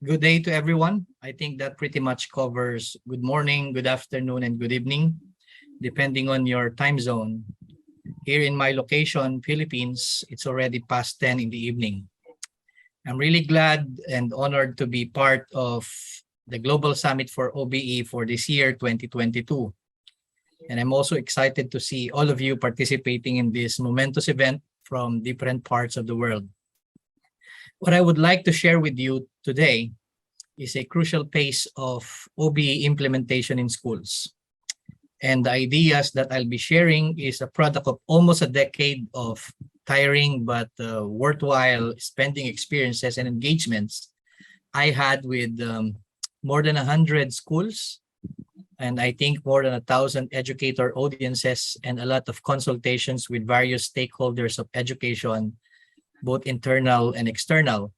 Good day to everyone. I think that pretty much covers good morning, good afternoon, and good evening, depending on your time zone. Here in my location, Philippines, it's already past 10 in the evening. I'm really glad and honored to be part of the Global Summit for OBE for this year, 2022. And I'm also excited to see all of you participating in this momentous event from different parts of the world. What I would like to share with you today is a crucial pace of OBE implementation in schools. And the ideas that I'll be sharing is a product of almost a decade of tiring but worthwhile spending experiences and engagements I had with more than 100 schools, and I think more than 1,000 educator audiences, and a lot of consultations with various stakeholders of education, both internal and external.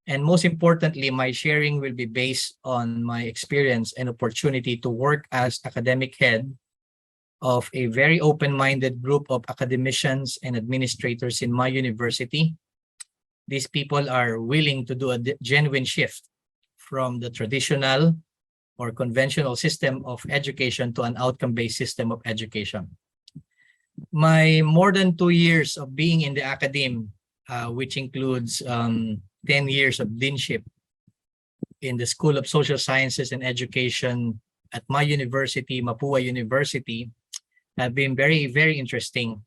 And most importantly, my sharing will be based on my experience and opportunity to work as academic head of a very open-minded group of academicians and administrators in my university. These people are willing to do a genuine shift from the traditional or conventional system of education to an outcome-based system of education. My more than 2 years of being in the academe, which includes 10 years of deanship in the School of Social Sciences and Education at my university, Mapua University, have been very, very interesting.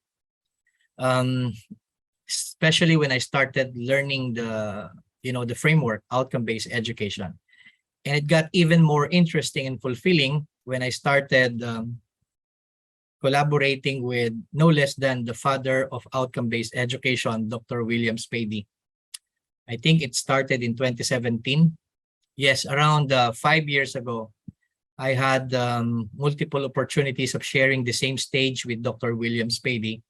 Especially when I started learning the framework, outcome-based education. And it got even more interesting and fulfilling when I started collaborating with no less than the father of outcome-based education, Dr. William Spady. I think it started in 2017. Yes, around 5 years ago, I had multiple opportunities of sharing the same stage with Dr. William Spady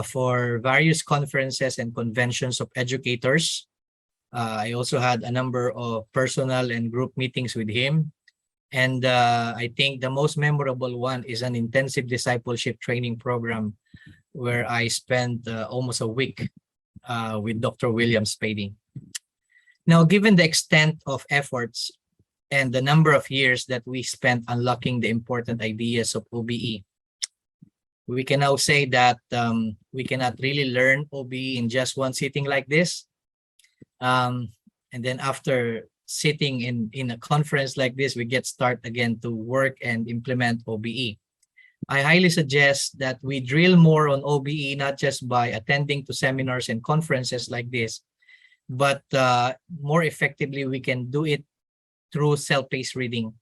for various conferences and conventions of educators. I also had a number of personal and group meetings with him. And I think the most memorable one is an intensive discipleship training program where I spent almost a week with Dr. William Spady. Now, given the extent of efforts and the number of years that we spent unlocking the important ideas of OBE, we can now say that we cannot really learn OBE in just one sitting like this. And then after sitting in a conference like this, we get start again to work and implement OBE. I highly suggest that we drill more on OBE, not just by attending to seminars and conferences like this, but more effectively, we can do it through self-paced reading.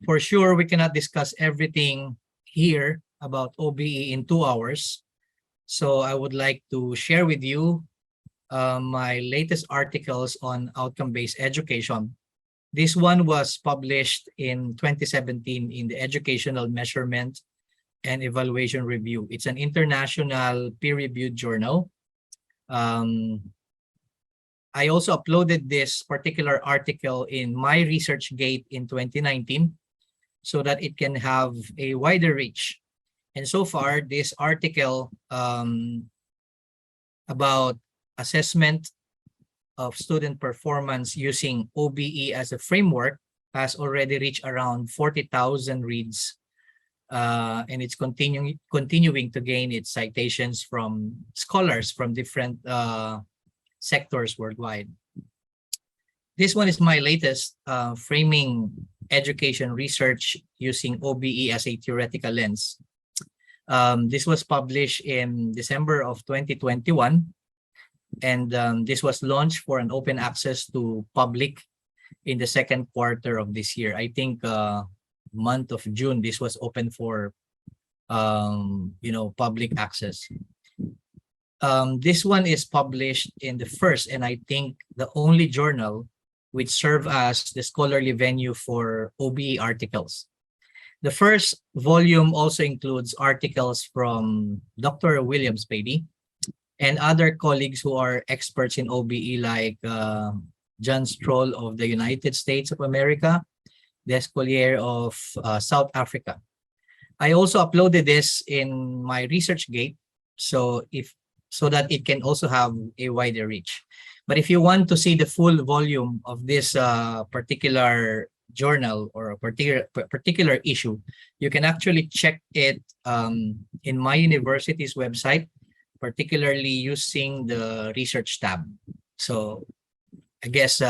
For sure, we cannot discuss everything here about OBE in 2 hours. So I would like to share with you my latest articles on outcome-based education. This one was published in 2017 in the Educational Measurement and Evaluation Review. It's an international peer-reviewed journal. I also uploaded this particular article in my ResearchGate in 2019 so that it can have a wider reach. And so far, this article about assessment of student performance using OBE as a framework has already reached around 40,000 reads, and it's continuing to gain its citations from scholars from different sectors worldwide. This one is my latest framing education research using OBE as a theoretical lens. This was published in December of 2021. And this was launched for an open access to public in the second quarter of this year. I think month of June, this was open for public access. This one is published in the first and I think the only journal which serve as the scholarly venue for OBE articles. The first volume also includes articles from Dr. William Spady and other colleagues who are experts in OBE like John Stroll of the United States of America, Descollier of South Africa. I also uploaded this in my ResearchGate so that it can also have a wider reach. But if you want to see the full volume of this particular journal or a particular issue, you can actually check it in my university's website, particularly using the research tab. So I guess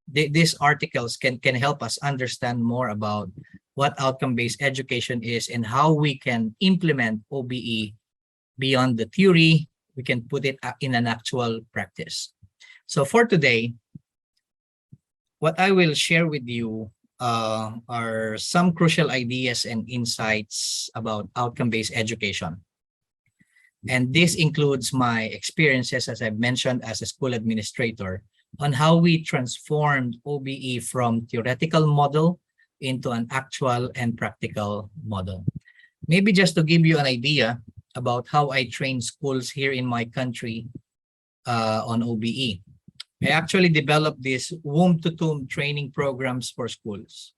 these articles can help us understand more about what outcome-based education is and how we can implement OBE beyond the theory. We can put it in an actual practice. So for today, what I will share with you are some crucial ideas and insights about outcome-based education. And this includes my experiences, as I've mentioned, as a school administrator, on how we transformed OBE from theoretical model into an actual and practical model. Maybe just to give you an idea about how I train schools here in my country on OBE. I actually developed these womb-to-tomb training programs for schools.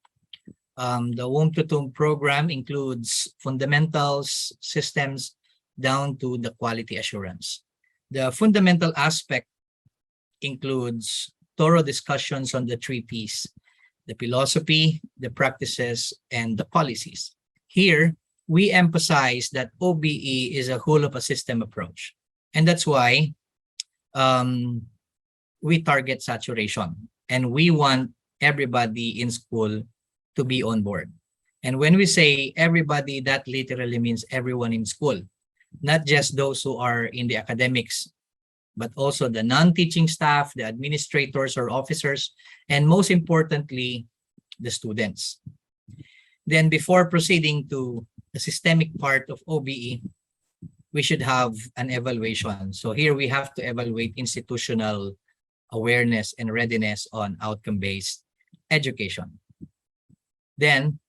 The womb-to-tomb program includes fundamentals, systems, down to the quality assurance. The fundamental aspect includes thorough discussions on the 3 Ps, the philosophy, the practices, and the policies. Here, we emphasize that OBE is a whole of a system approach. And that's why we target saturation. And we want everybody in school to be on board. And when we say everybody, that literally means everyone in school, not just those who are in the academics, but also the non-teaching staff, the administrators or officers, and most importantly, the students. Then before proceeding to the systemic part of OBE, we should have an evaluation. So here we have to evaluate institutional awareness and readiness on outcome-based education. Then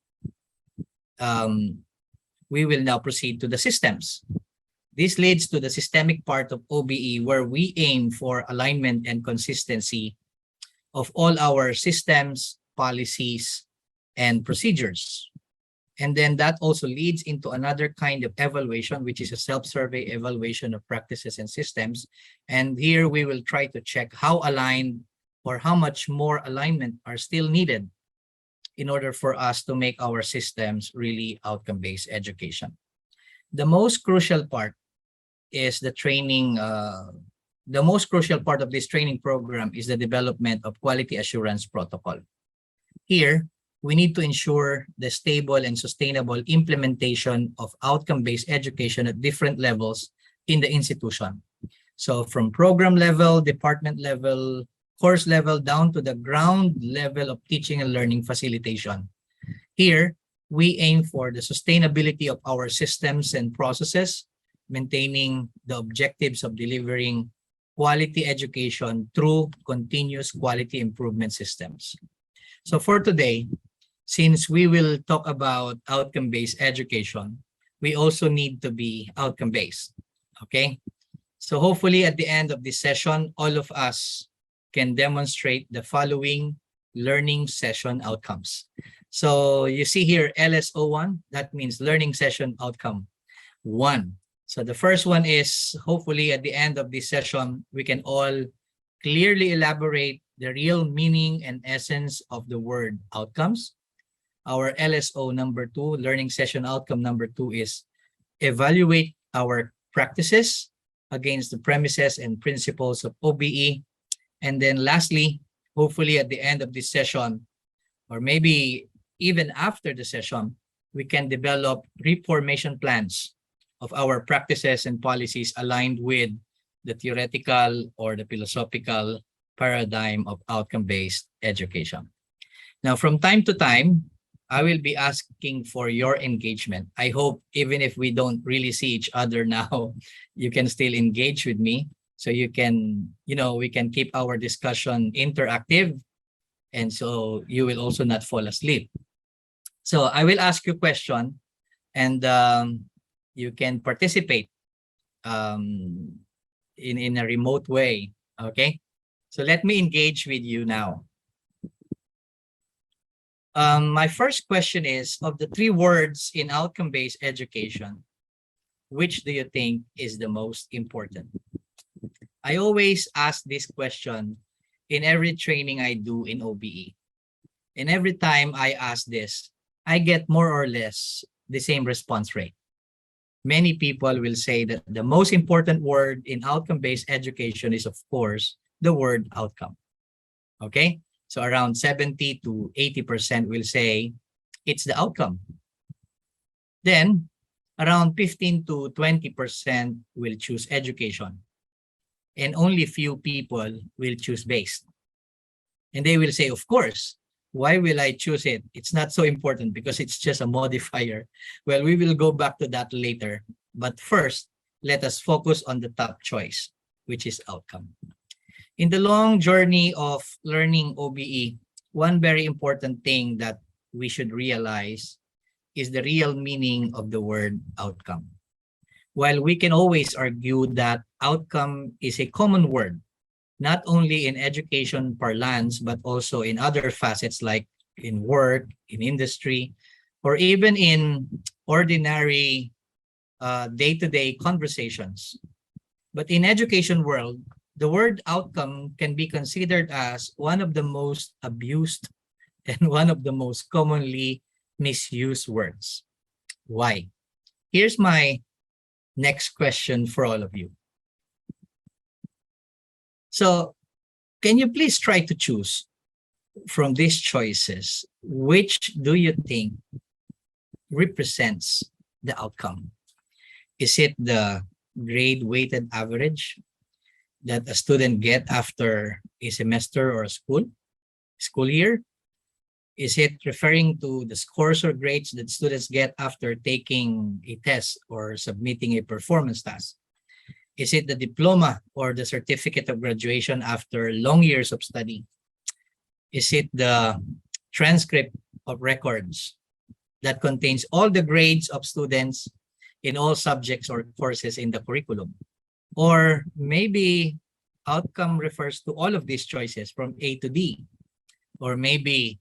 we will now proceed to the systems. This leads to the systemic part of OBE, where we aim for alignment and consistency of all our systems, policies, and procedures. And then that also leads into another kind of evaluation, which is a self-survey evaluation of practices and systems. And here we will try to check how aligned or how much more alignment are still needed in order for us to make our systems really outcome-based education. The most crucial part is the training. The most crucial part of this training program is the development of quality assurance protocol. Here, we need to ensure the stable and sustainable implementation of outcome-based education at different levels in the institution. So from program level, department level, course level, down to the ground level of teaching and learning facilitation. Here, we aim for the sustainability of our systems and processes, maintaining the objectives of delivering quality education through continuous quality improvement systems. So for today, since we will talk about outcome-based education, we also need to be outcome-based, okay? So hopefully at the end of this session, all of us can demonstrate the following learning session outcomes. So you see here LSO1, that means learning session outcome 1. So the first one is, hopefully at the end of this session, we can all clearly elaborate the real meaning and essence of the word outcomes. Our LSO number 2, learning session outcome number 2 is evaluate our practices against the premises and principles of OBE. And then lastly, hopefully at the end of this session, or maybe even after the session, we can develop reformation plans of our practices and policies aligned with the theoretical or the philosophical paradigm of outcome-based education. Now, from time to time, I will be asking for your engagement. I hope even if we don't really see each other now, you can still engage with me. So you can, we can keep our discussion interactive. And so you will also not fall asleep. So I will ask you a question and you can participate in a remote way. Okay. So let me engage with you now. My first question is, of the 3 words in outcome-based education, which do you think is the most important? I always ask this question in every training I do in OBE. And every time I ask this, I get more or less the same response rate. Many people will say that the most important word in outcome-based education is, of course, the word outcome. Okay? So around 70 to 80% will say it's the outcome. Then around 15 to 20% will choose education. And only few people will choose based. And they will say, of course, why will I choose it? It's not so important because it's just a modifier. Well, we will go back to that later. But first, let us focus on the top choice, which is outcome. In the long journey of learning OBE, one very important thing that we should realize is the real meaning of the word outcome. While we can always argue that outcome is a common word, not only in education parlance, but also in other facets like in work, in industry, or even in ordinary day-to-day conversations. But in education world, the word outcome can be considered as one of the most abused and one of the most commonly misused words. Why? Here's my next question for all of you. So, can you please try to choose from these choices, which do you think represents the outcome? Is it the grade weighted average that a student get after a semester or a school year? Is it referring to the scores or grades that students get after taking a test or submitting a performance task? Is it the diploma or the certificate of graduation after long years of study? Is it the transcript of records that contains all the grades of students in all subjects or courses in the curriculum? Or maybe outcome refers to all of these choices from A to D. Or maybe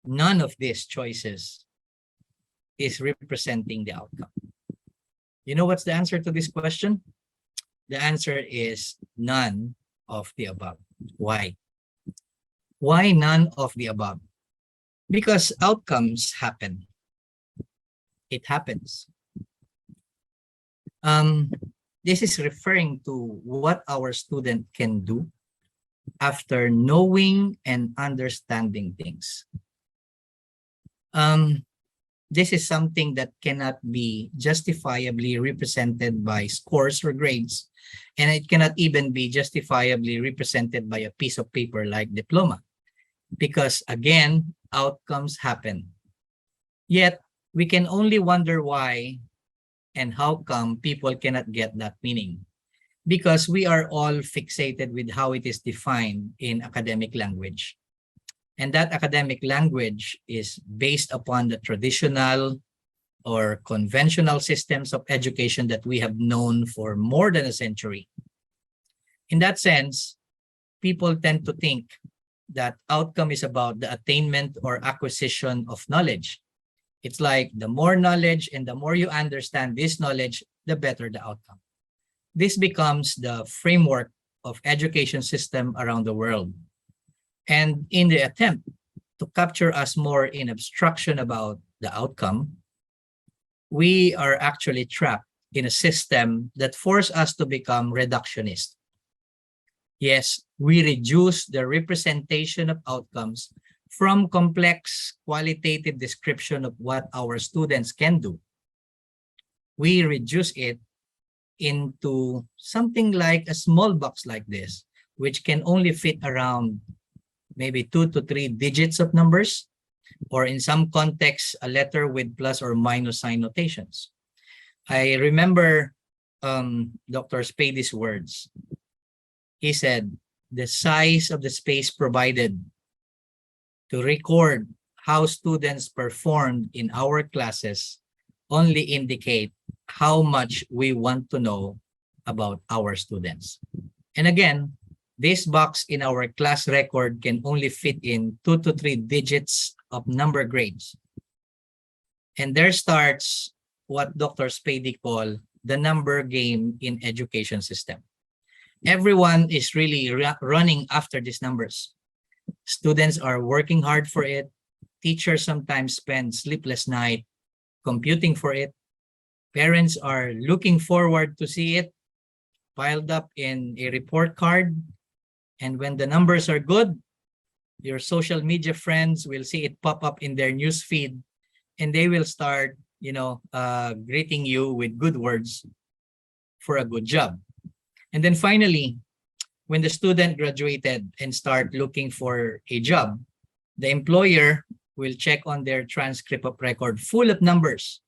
none of these choices is representing the outcome. You know what's the answer to this question? The answer is none of the above. Why? Why none of the above? Because outcomes happen. It happens. This is referring to what our student can do after knowing and understanding things. This is something that cannot be justifiably represented by scores or grades, and it cannot even be justifiably represented by a piece of paper like diploma, because again, outcomes happen. Yet, we can only wonder why and how come people cannot get that meaning. Because we are all fixated with how it is defined in academic language. And that academic language is based upon the traditional or conventional systems of education that we have known for more than a century. In that sense, people tend to think that outcome is about the attainment or acquisition of knowledge. It's like the more knowledge and the more you understand this knowledge, the better the outcome. This becomes the framework of education system around the world. And in the attempt to capture us more in abstraction about the outcome, we are actually trapped in a system that forces us to become reductionist. Yes, we reduce the representation of outcomes from complex qualitative description of what our students can do. We reduce it into something like a small box like this, which can only fit around maybe 2 to 3 digits of numbers, or in some contexts, a letter with plus or minus sign notations. I remember Dr. Spady's words. He said, the size of the space provided to record how students performed in our classes only indicate how much we want to know about our students. And again, this box in our class record can only fit in 2 to 3 digits of number grades. And there starts what Dr. Spady called the number game in education system. Everyone is really running after these numbers. Students are working hard for it. Teachers sometimes spend sleepless night computing for it. Parents are looking forward to see it piled up in a report card. And when the numbers are good, your social media friends will see it pop up in their news feed, and they will start, greeting you with good words for a good job. And then finally, when the student graduated and start looking for a job, the employer will check on their transcript of record full of numbers,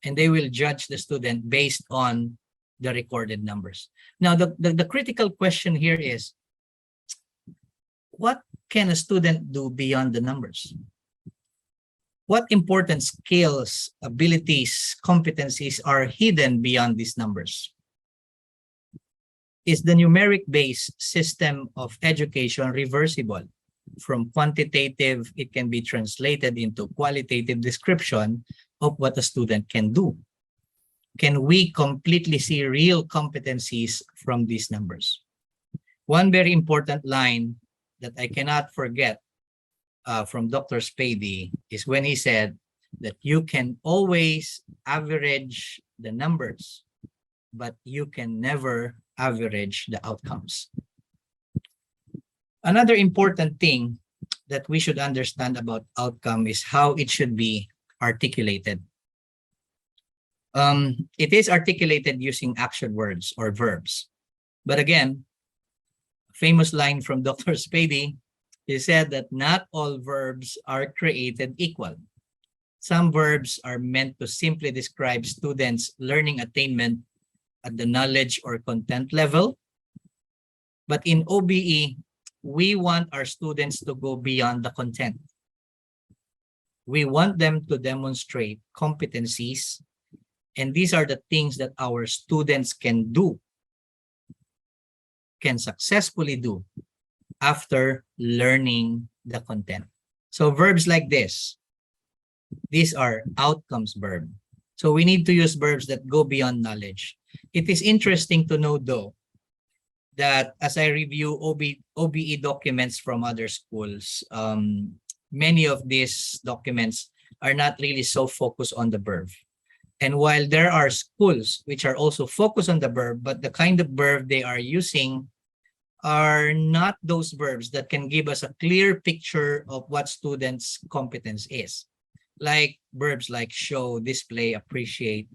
and they will judge the student based on the recorded numbers. Now, the critical question here is, what can a student do beyond the numbers? What important skills, abilities, competencies are hidden beyond these numbers? Is the numeric-based system of education reversible? From quantitative, it can be translated into qualitative description of what a student can do. Can we completely see real competencies from these numbers? One very important line that I cannot forget from Dr. Spady is when he said that you can always average the numbers, but you can never average the outcomes. Another important thing that we should understand about outcome is how it should be articulated. It is articulated using action words or verbs. But again, a famous line from Dr. Spady, he said that not all verbs are created equal. Some verbs are meant to simply describe students' learning attainment at the knowledge or content level. But in OBE, we want our students to go beyond the content. We want them to demonstrate competencies, and these are the things that our students can do, can successfully do after learning the content. So verbs like this, these are outcomes verb. So we need to use verbs that go beyond knowledge. It is interesting to know, though, that as I review OBE documents from other schools, many of these documents are not really so focused on the verb. And while there are schools which are also focused on the verb, but the kind of verb they are using are not those verbs that can give us a clear picture of what students' competence is. Like verbs like show, display, appreciate,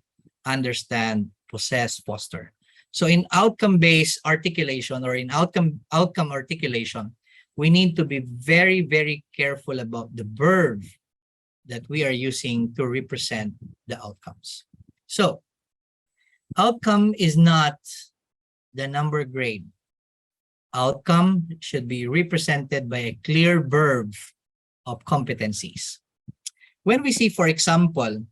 understand, possess, foster. So in outcome-based articulation or in outcome articulation, we need to be very, very careful about the verb that we are using to represent the outcomes. So outcome is not the number grade. Outcome should be represented by a clear verb of competencies. When we see, for example,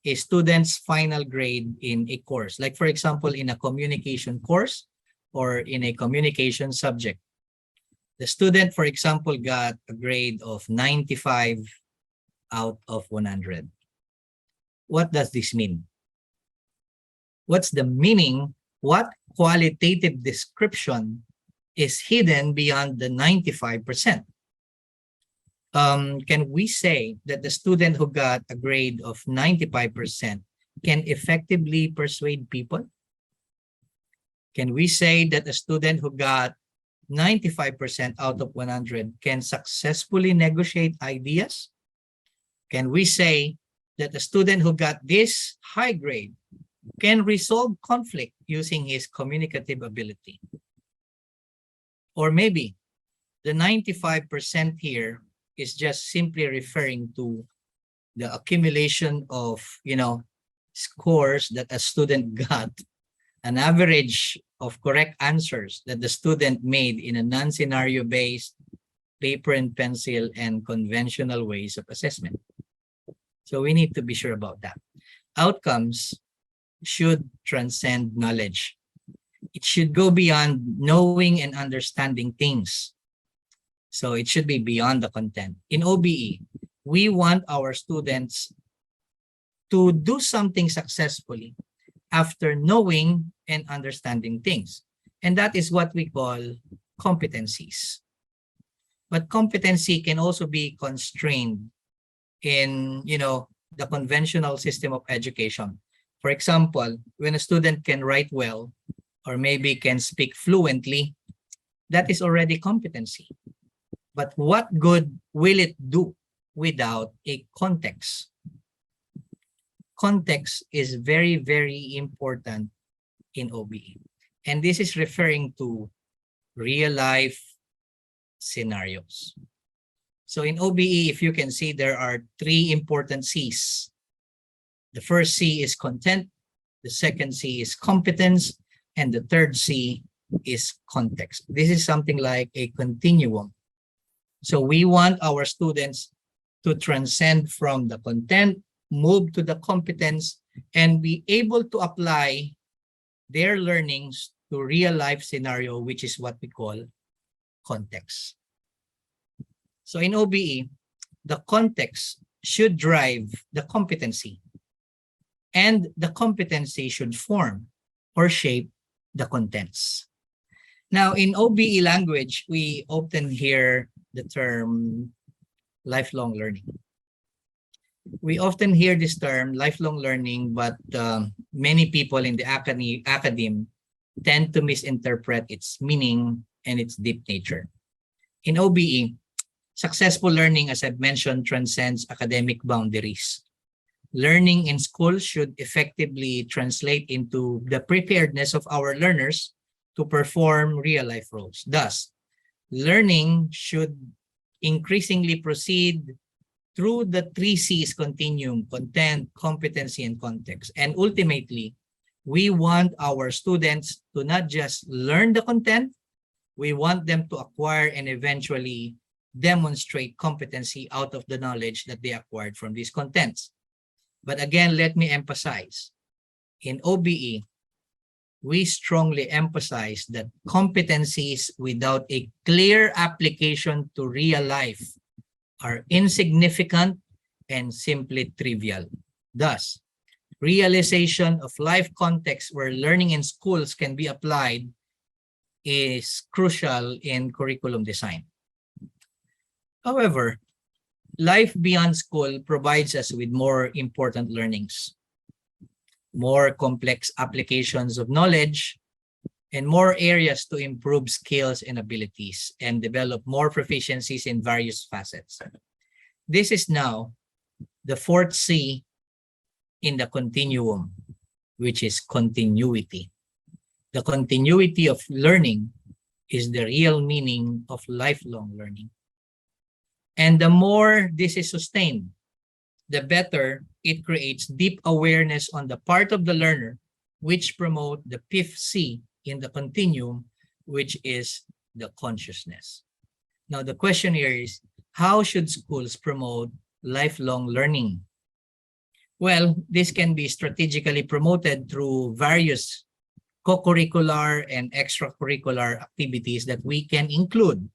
a student's final grade in a course, like for example, in a communication course or in a communication subject, the student, for example, got a grade of 95 out of 100. What does this mean? What's the meaning? What qualitative description is hidden beyond the 95%? Can we say that the student who got a grade of 95% can effectively persuade people? Can we say that a student who got 95% out of 100 can successfully negotiate ideas? Can we say that a student who got this high grade can resolve conflict using his communicative ability? Or maybe the 95% here is just simply referring to the accumulation of, scores that a student got, an average of correct answers that the student made in a non-scenario based paper and pencil and conventional ways of assessment. So we need to be sure about that. Outcomes should transcend knowledge. It should go beyond knowing and understanding things. So it should be beyond the content. In OBE, we want our students to do something successfully after knowing and understanding things. And that is what we call competencies. But competency can also be constrained in, the conventional system of education. For example, when a student can write well or maybe can speak fluently, that is already competency. But what good will it do without a context? Context is very, very important in OBE. And this is referring to real life scenarios. So in OBE, if you can see, there are three important C's. The first C is content, the second C is competence, and the third C is context. This is something like a continuum. So we want our students to transcend from the content, move to the competence, and be able to apply their learnings to real life scenario, which is what we call context. So in OBE, the context should drive the competency, and the competency should form or shape the contents. Now, in OBE language, we often hear the term lifelong learning. We often hear this term lifelong learning, but many people in the academe tend to misinterpret its meaning and its deep nature. In OBE, successful learning, as I've mentioned, transcends academic boundaries. Learning in school should effectively translate into the preparedness of our learners to perform real-life roles. Thus, learning should increasingly proceed through the three C's continuum: content, competency, and context. And ultimately, we want our students to not just learn the content, we want them to acquire and eventually demonstrate competency out of the knowledge that they acquired from these contents. But again, let me emphasize, in OBE, we strongly emphasize that competencies without a clear application to real life are insignificant and simply trivial. Thus, realization of life context where learning in schools can be applied is crucial in curriculum design. However, life beyond school provides us with more important learnings, more complex applications of knowledge, and more areas to improve skills and abilities and develop more proficiencies in various facets. This is now the fourth C in the continuum, which is continuity. The continuity of learning is the real meaning of lifelong learning. And the more this is sustained, the better it creates deep awareness on the part of the learner, which promote the fifth C in the continuum, which is the consciousness. Now, the question here is, how should schools promote lifelong learning? Well, this can be strategically promoted through various co-curricular and extracurricular activities that we can include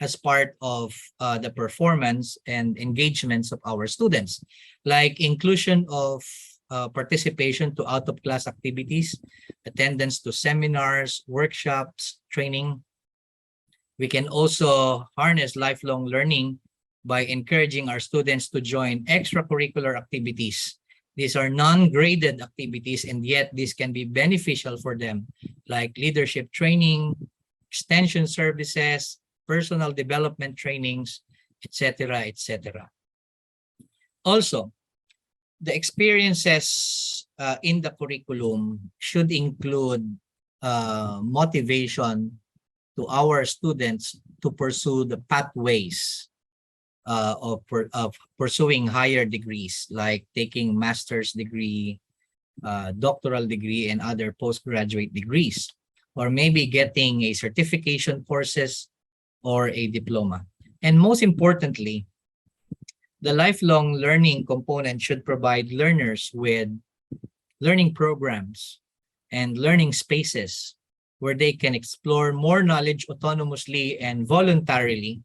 as part of the performance and engagements of our students, like inclusion of participation to out-of-class activities, attendance to seminars, workshops, training. We can also harness lifelong learning by encouraging our students to join extracurricular activities. These are non-graded activities, and yet this can be beneficial for them, like leadership training, extension services, personal development trainings, etc., etc. Also, the experiences in the curriculum should include motivation to our students to pursue the pathways of pursuing higher degrees, like taking master's degree, doctoral degree, and other postgraduate degrees, or maybe getting a certification courses or a diploma. And most importantly, the lifelong learning component should provide learners with learning programs and learning spaces where they can explore more knowledge autonomously and voluntarily.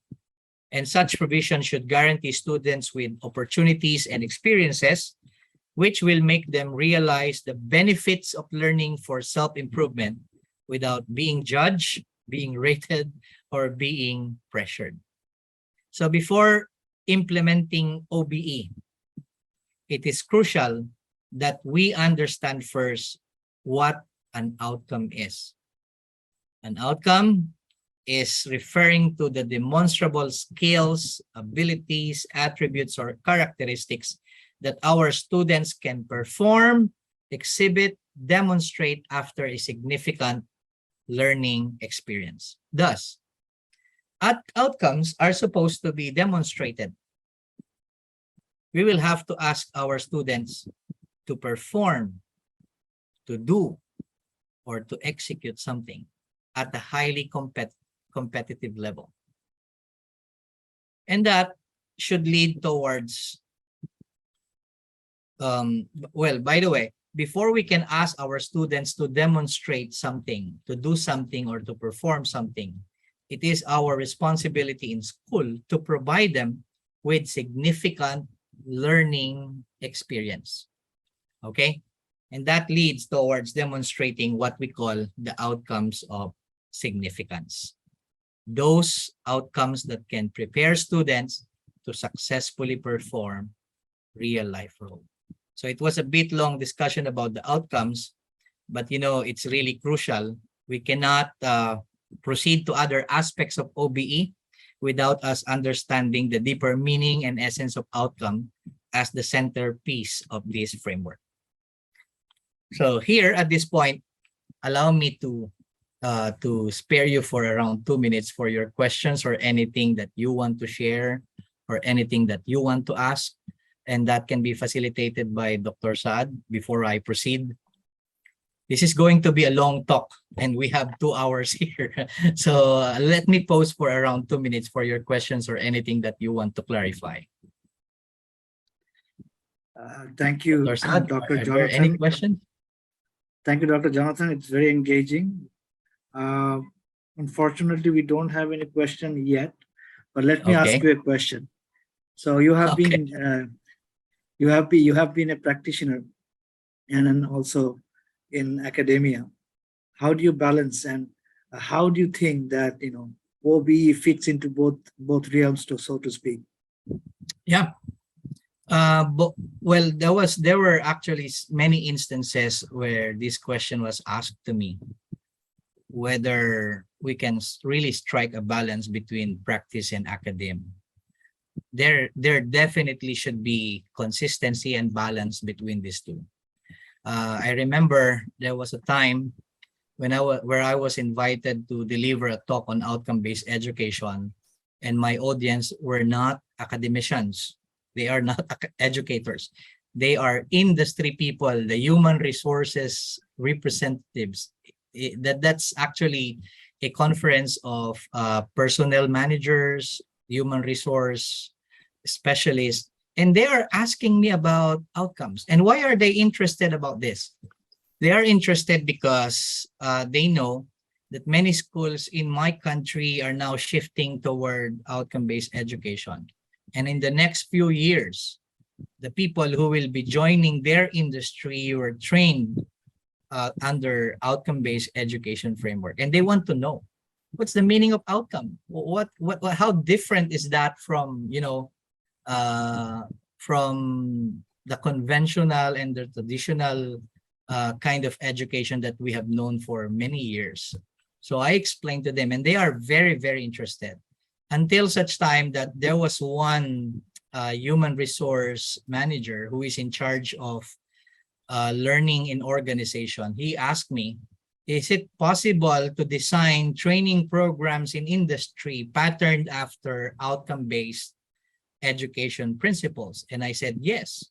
And such provision should guarantee students with opportunities and experiences which will make them realize the benefits of learning for self-improvement without being judged, being rated, or being pressured. So before implementing OBE, it is crucial that we understand first what an outcome is. An outcome is referring to the demonstrable skills, abilities, attributes, or characteristics that our students can perform, exhibit, demonstrate after a significant learning experience. Thus, outcomes are supposed to be demonstrated. We will have to ask our students to perform, to do, or to execute something at a highly competitive level. And that should lead towards, well, by the way, before we can ask our students to demonstrate something, to do something, or to perform something, it is our responsibility in school to provide them with significant learning experience. Okay? And that leads towards demonstrating what we call the outcomes of significance. Those outcomes that can prepare students to successfully perform real-life role. So it was a bit long discussion about the outcomes, but it's really crucial. We cannot proceed to other aspects of OBE without us understanding the deeper meaning and essence of outcome as the centerpiece of this framework. So here at this point, allow me to spare you for around 2 minutes for your questions or anything that you want to share or anything that you want to ask. And that can be facilitated by Dr. Saad before I proceed. This is going to be a long talk and we have 2 hours here. So let me pause for around 2 minutes for your questions or anything that you want to clarify. Thank you, Dr. Saad, Dr. are Jonathan. there any questions? Thank you, Dr. Jonathan. It's very engaging. Unfortunately, we don't have any question yet, but let me ask you a question. So you have been you have been a practitioner and then also in academia. How do you balance and how do you think that OBE fits into both realms, so to speak? Yeah. Well, there were actually many instances where this question was asked to me, whether we can really strike a balance between practice and academia. There definitely should be consistency and balance between these two. I remember there was a time when where I was invited to deliver a talk on outcome-based education, and my audience were not academicians. They are not educators. They are industry people, the human resources representatives. That's actually a conference of personnel managers, human resource specialists, and they are asking me about outcomes. And why are they interested about this? They are interested because they know that many schools in my country are now shifting toward outcome-based education. And in the next few years, the people who will be joining their industry were trained under outcome-based education framework. And they want to know, what's the meaning of outcome? How different is that from, from the conventional and the traditional kind of education that we have known for many years. So I explained to them, and they are very, very interested, until such time that there was one human resource manager who is in charge of learning in organization. He asked me, is it possible to design training programs in industry patterned after outcome-based education principles? And I said, yes.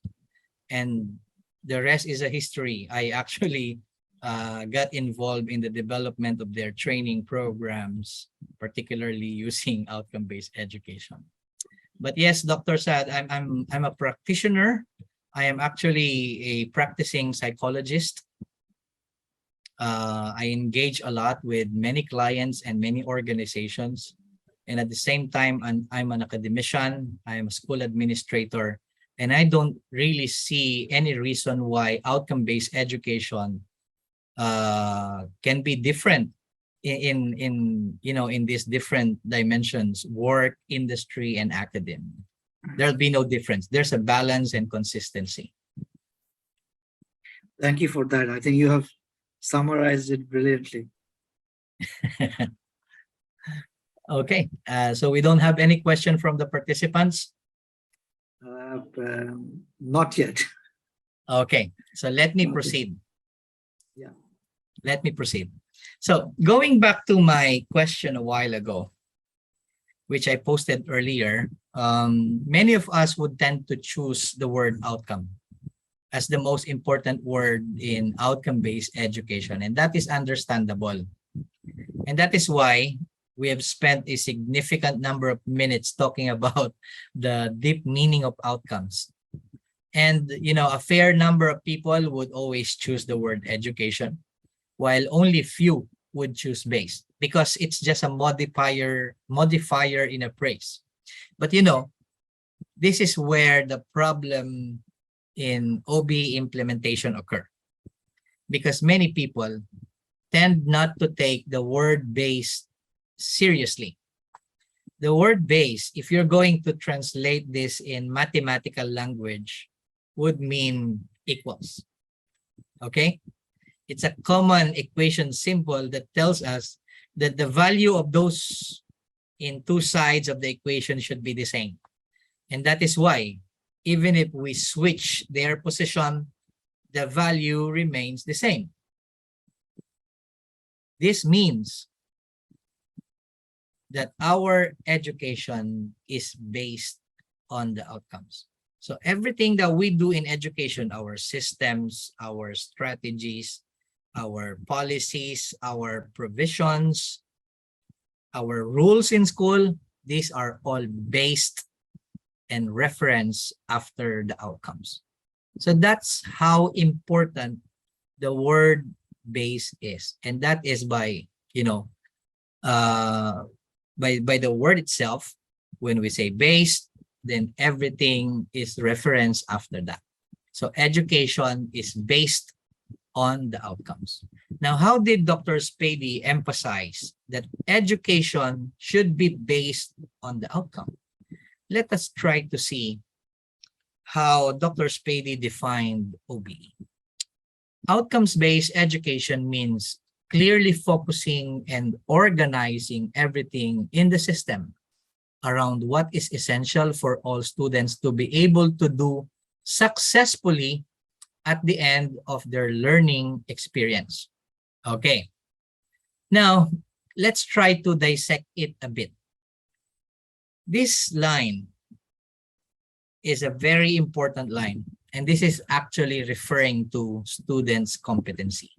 And the rest is a history. I actually got involved in the development of their training programs, particularly using outcome-based education. But yes, Dr. Saad, I'm a practitioner. I am actually a practicing psychologist. I engage a lot with many clients and many organizations. And at the same time, I'm an academician. I am a school administrator. And I don't really see any reason why outcome-based education can be different in these different dimensions: work, industry, and academia. There'll be no difference. There's a balance and consistency. Thank you for that. I think you have summarized it brilliantly. Okay, so we don't have any question from the participants? Not yet. Okay, so let me Not yet. proceed. Yeah. Let me proceed. So going back to my question a while ago, which I posted earlier, many of us would tend to choose the word outcome as the most important word in outcome-based education, and that is understandable. And that is why we have spent a significant number of minutes talking about the deep meaning of outcomes. And, a fair number of people would always choose the word education, while only few would choose based, because it's just a modifier in a phrase. But, this is where the problem in OBE implementation occur, because many people tend not to take the word based seriously. The word base, if you're going to translate this in mathematical language, would mean equals. Okay? It's a common equation symbol that tells us that the value of those in two sides of the equation should be the same. And that is why, even if we switch their position, the value remains the same. This means that our education is based on the outcomes. So everything that we do in education, our systems, our strategies, our policies, our provisions, our rules in school, these are all based and referenced after the outcomes. So that's how important the word base is. And that is by, by the word itself. When we say based, then everything is referenced after that. So education is based on the outcomes. Now, how did Dr. Spady emphasize that education should be based on the outcome? Let us try to see how Dr. Spady defined OBE. Outcomes-based education means clearly focusing and organizing everything in the system around what is essential for all students to be able to do successfully at the end of their learning experience. Okay. Now, let's try to dissect it a bit. This line is a very important line, and this is actually referring to students' competency.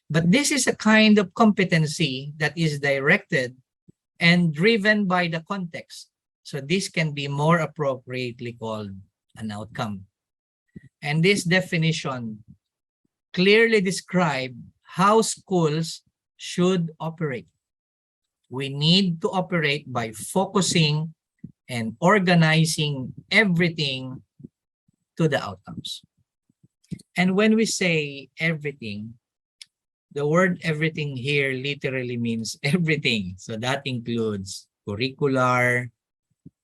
But this is a kind of competency that is directed and driven by the context. So this can be more appropriately called an outcome. And this definition clearly describes how schools should operate. We need to operate by focusing and organizing everything to the outcomes. And when we say everything, the word everything here literally means everything. So that includes curricular,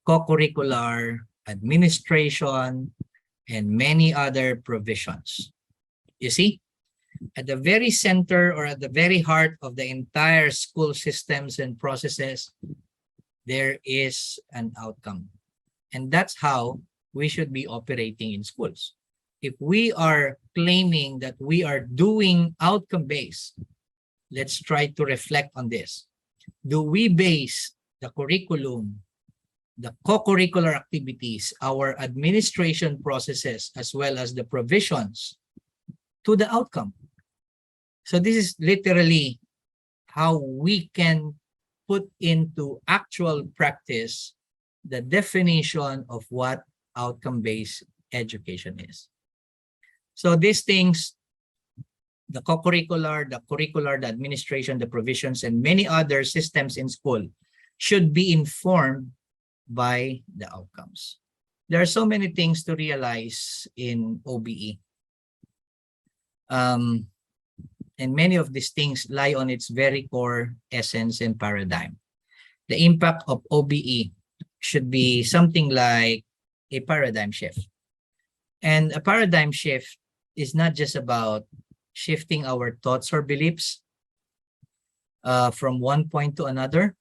co-curricular, administration, and many other provisions. You see, at the very center or at the very heart of the entire school systems and processes, there is an outcome. And that's how we should be operating in schools. If we are claiming that we are doing outcome-based, let's try to reflect on this. Do we base the curriculum, the co-curricular activities, our administration processes, as well as the provisions to the outcome? So this is literally how we can put into actual practice the definition of what outcome-based education is. So these things, the co-curricular, the curricular, the administration, the provisions, and many other systems in school should be informed by the outcomes. There are so many things to realize in OBE. And many of these things lie on its very core essence and paradigm. The impact of OBE should be something like a paradigm shift. And a paradigm shift is not just about shifting our thoughts or beliefs from one point to another.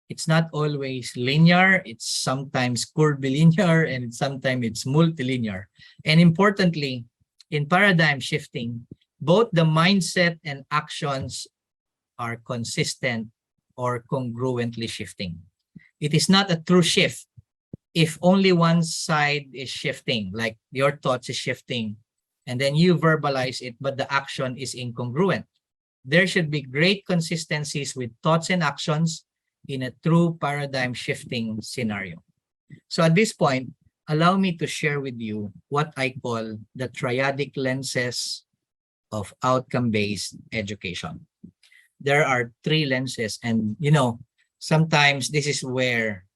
It's not always linear. It's sometimes curvilinear and sometimes it's multilinear. And importantly, in paradigm shifting, both the mindset and actions are consistent or congruently shifting. It is not a true shift if only one side is shifting, like your thoughts is shifting, and then you verbalize it, but the action is incongruent. There should be great consistencies with thoughts and actions in a true paradigm shifting scenario. So at this point, allow me to share with you what I call the triadic lenses of outcome-based education. There are three lenses, and sometimes this is where,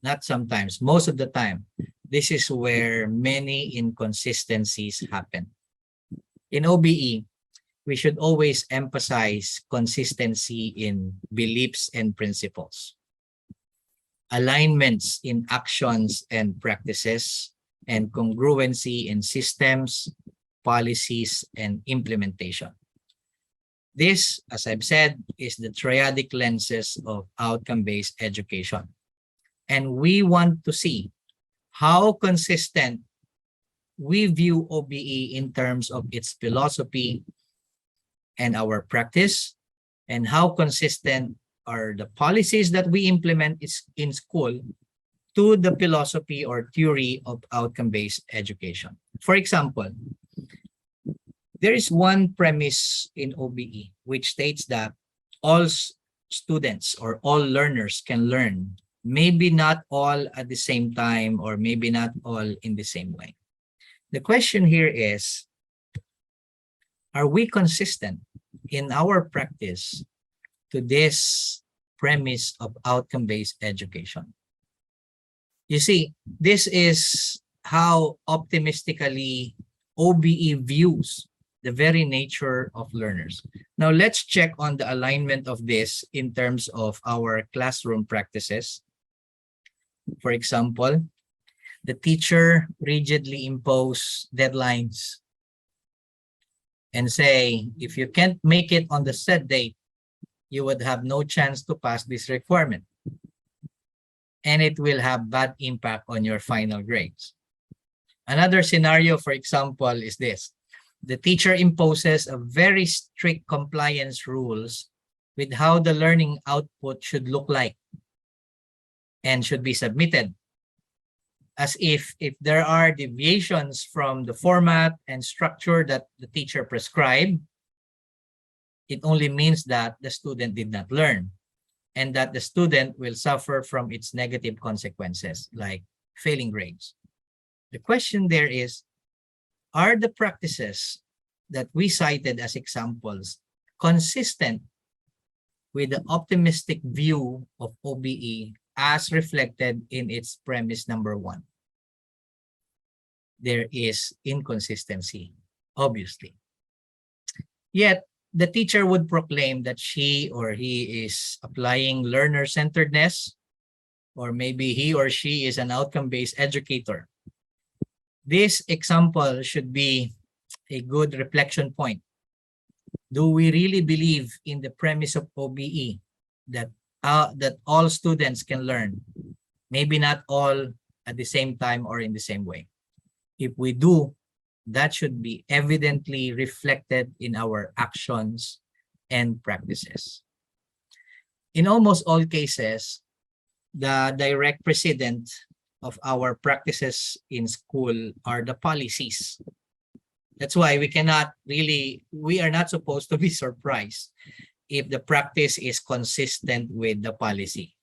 not sometimes, most of the time, this is where many inconsistencies happen. In OBE, we should always emphasize consistency in beliefs and principles, alignments in actions and practices, and congruency in systems, policies, and implementation. This, as I've said, is the triadic lenses of outcome-based education. And we want to see how consistent we view OBE in terms of its philosophy and our practice, and how consistent are the policies that we implement in school to the philosophy or theory of outcome-based education. For example, there is one premise in OBE which states that all students or all learners can learn, maybe not all at the same time or maybe not all in the same way. The question here is, are we consistent in our practice to this premise of outcome-based education? You see, this is how optimistically OBE views the very nature of learners. Now, let's check on the alignment of this in terms of our classroom practices. For example, the teacher rigidly impose deadlines and say, if you can't make it on the set date, you would have no chance to pass this requirement. And it will have bad impact on your final grades. Another scenario, for example, is this. The teacher imposes a very strict compliance rules with how the learning output should look like and should be submitted. As if there are deviations from the format and structure that the teacher prescribed, it only means that the student did not learn and that the student will suffer from its negative consequences, like failing grades. The question there is, are the practices that we cited as examples consistent with the optimistic view of OBE as reflected in its premise number 1? There is inconsistency, obviously. Yet, the teacher would proclaim that she or he is applying learner-centeredness, or maybe he or she is an outcome-based educator. This example should be a good reflection point. Do we really believe in the premise of OBE that all students can learn? Maybe not all at the same time or in the same way. If we do, that should be evidently reflected in our actions and practices. In almost all cases, the direct precedent of our practices in school are the policies. That's why we are not supposed to be surprised if the practice is consistent with the policy.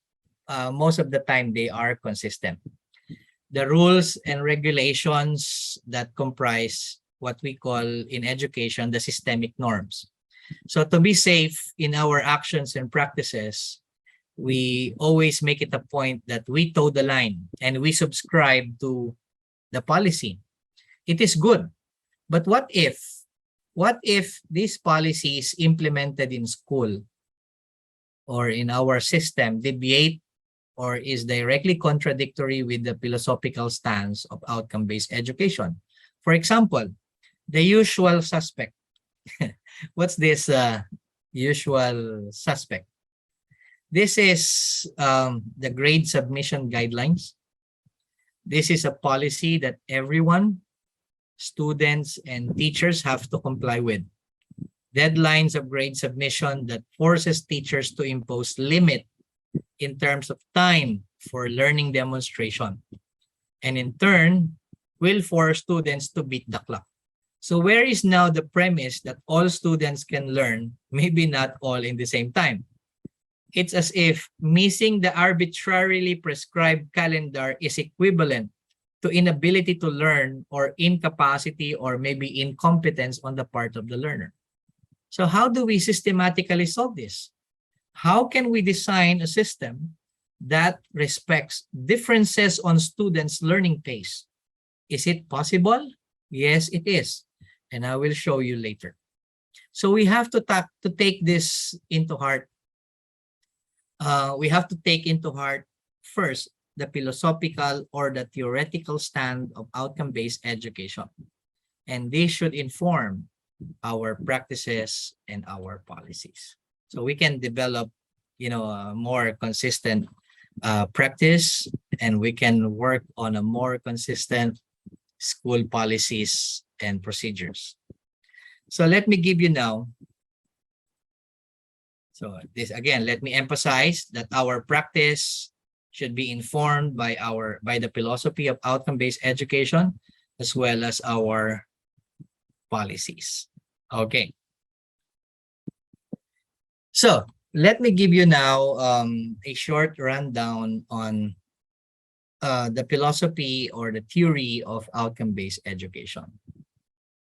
Most of the time, they are consistent. The rules and regulations that comprise what we call in education the systemic norms. So to be safe in our actions and practices, we always make it a point that we toe the line and we subscribe to the policy. It is good. But what if what if these policies implemented in school or in our system deviate or is directly contradictory with the philosophical stance of outcome-based education? For example, the usual suspect. What's this usual suspect? This is the grade submission guidelines. This is a policy that everyone, students and teachers have to comply with. Deadlines of grade submission that forces teachers to impose limit in terms of time for learning demonstration, and in turn will force students to beat the clock. So where is now the premise that all students can learn, maybe not all in the same time? It's as if missing the arbitrarily prescribed calendar is equivalent to inability to learn or incapacity or maybe incompetence on the part of the learner. So how do we systematically solve this? How can we design a system that respects differences on students' learning pace? Is it possible? Yes, it is. And I will show you later. So we have to take this into heart. We have to take into heart first the philosophical or the theoretical stand of outcome-based education. And this should inform our practices and our policies. So we can develop, a more consistent practice, and we can work on a more consistent school policies and procedures. So let me give you now. So this again, let me emphasize that our practice should be informed by the philosophy of outcome-based education as well as our policies. Okay. So let me give you now a short rundown on the philosophy or the theory of outcome-based education.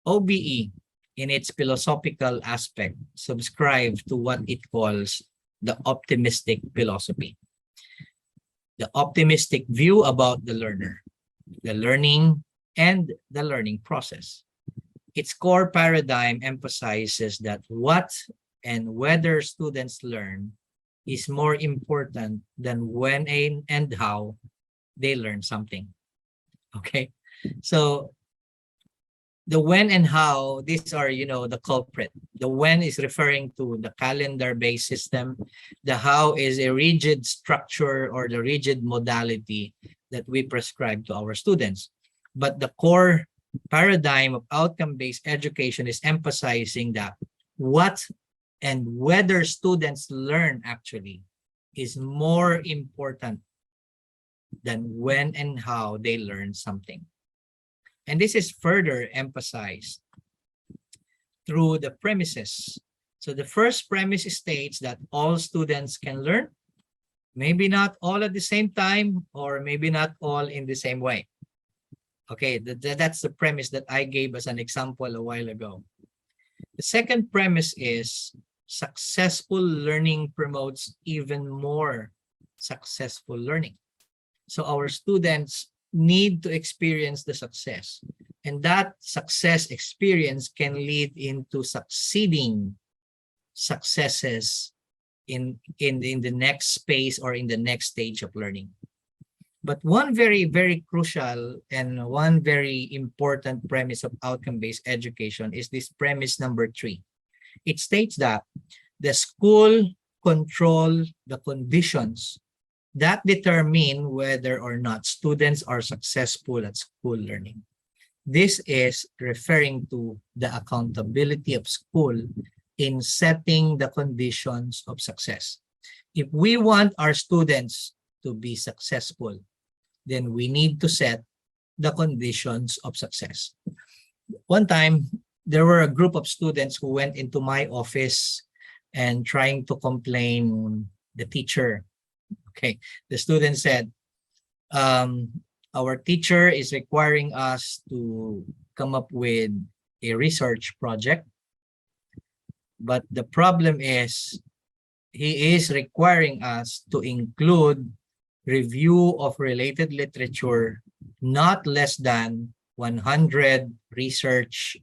OBE, in its philosophical aspect, subscribes to what it calls the optimistic philosophy. The optimistic view about the learner, the learning, and the learning process. Its core paradigm emphasizes that what and whether students learn is more important than when and how they learn something. Okay, so the when and how, these are, the culprit. The when is referring to the calendar-based system. The how is a rigid structure or the rigid modality that we prescribe to our students. But the core paradigm of outcome-based education is emphasizing that what and whether students learn actually is more important than when and how they learn something. And this is further emphasized through the premises. So the first premise states that all students can learn, maybe not all at the same time, or maybe not all in the same way. Okay, that's the premise that I gave as an example a while ago. The second premise is successful learning promotes even more successful learning. So our students need to experience the success, and that success experience can lead into succeeding successes in the next space or in the next stage of learning. But one very, very crucial and one very important premise of outcome-based education is this premise number 3. It states that the school control the conditions that determine whether or not students are successful at school learning. This is referring to the accountability of school in setting the conditions of success. If we want our students to be successful, then we need to set the conditions of success. One time, there were a group of students who went into my office and trying to complain the teacher. Okay, the student said, our teacher is requiring us to come up with a research project, but the problem is he is requiring us to include review of related literature not less than 100 research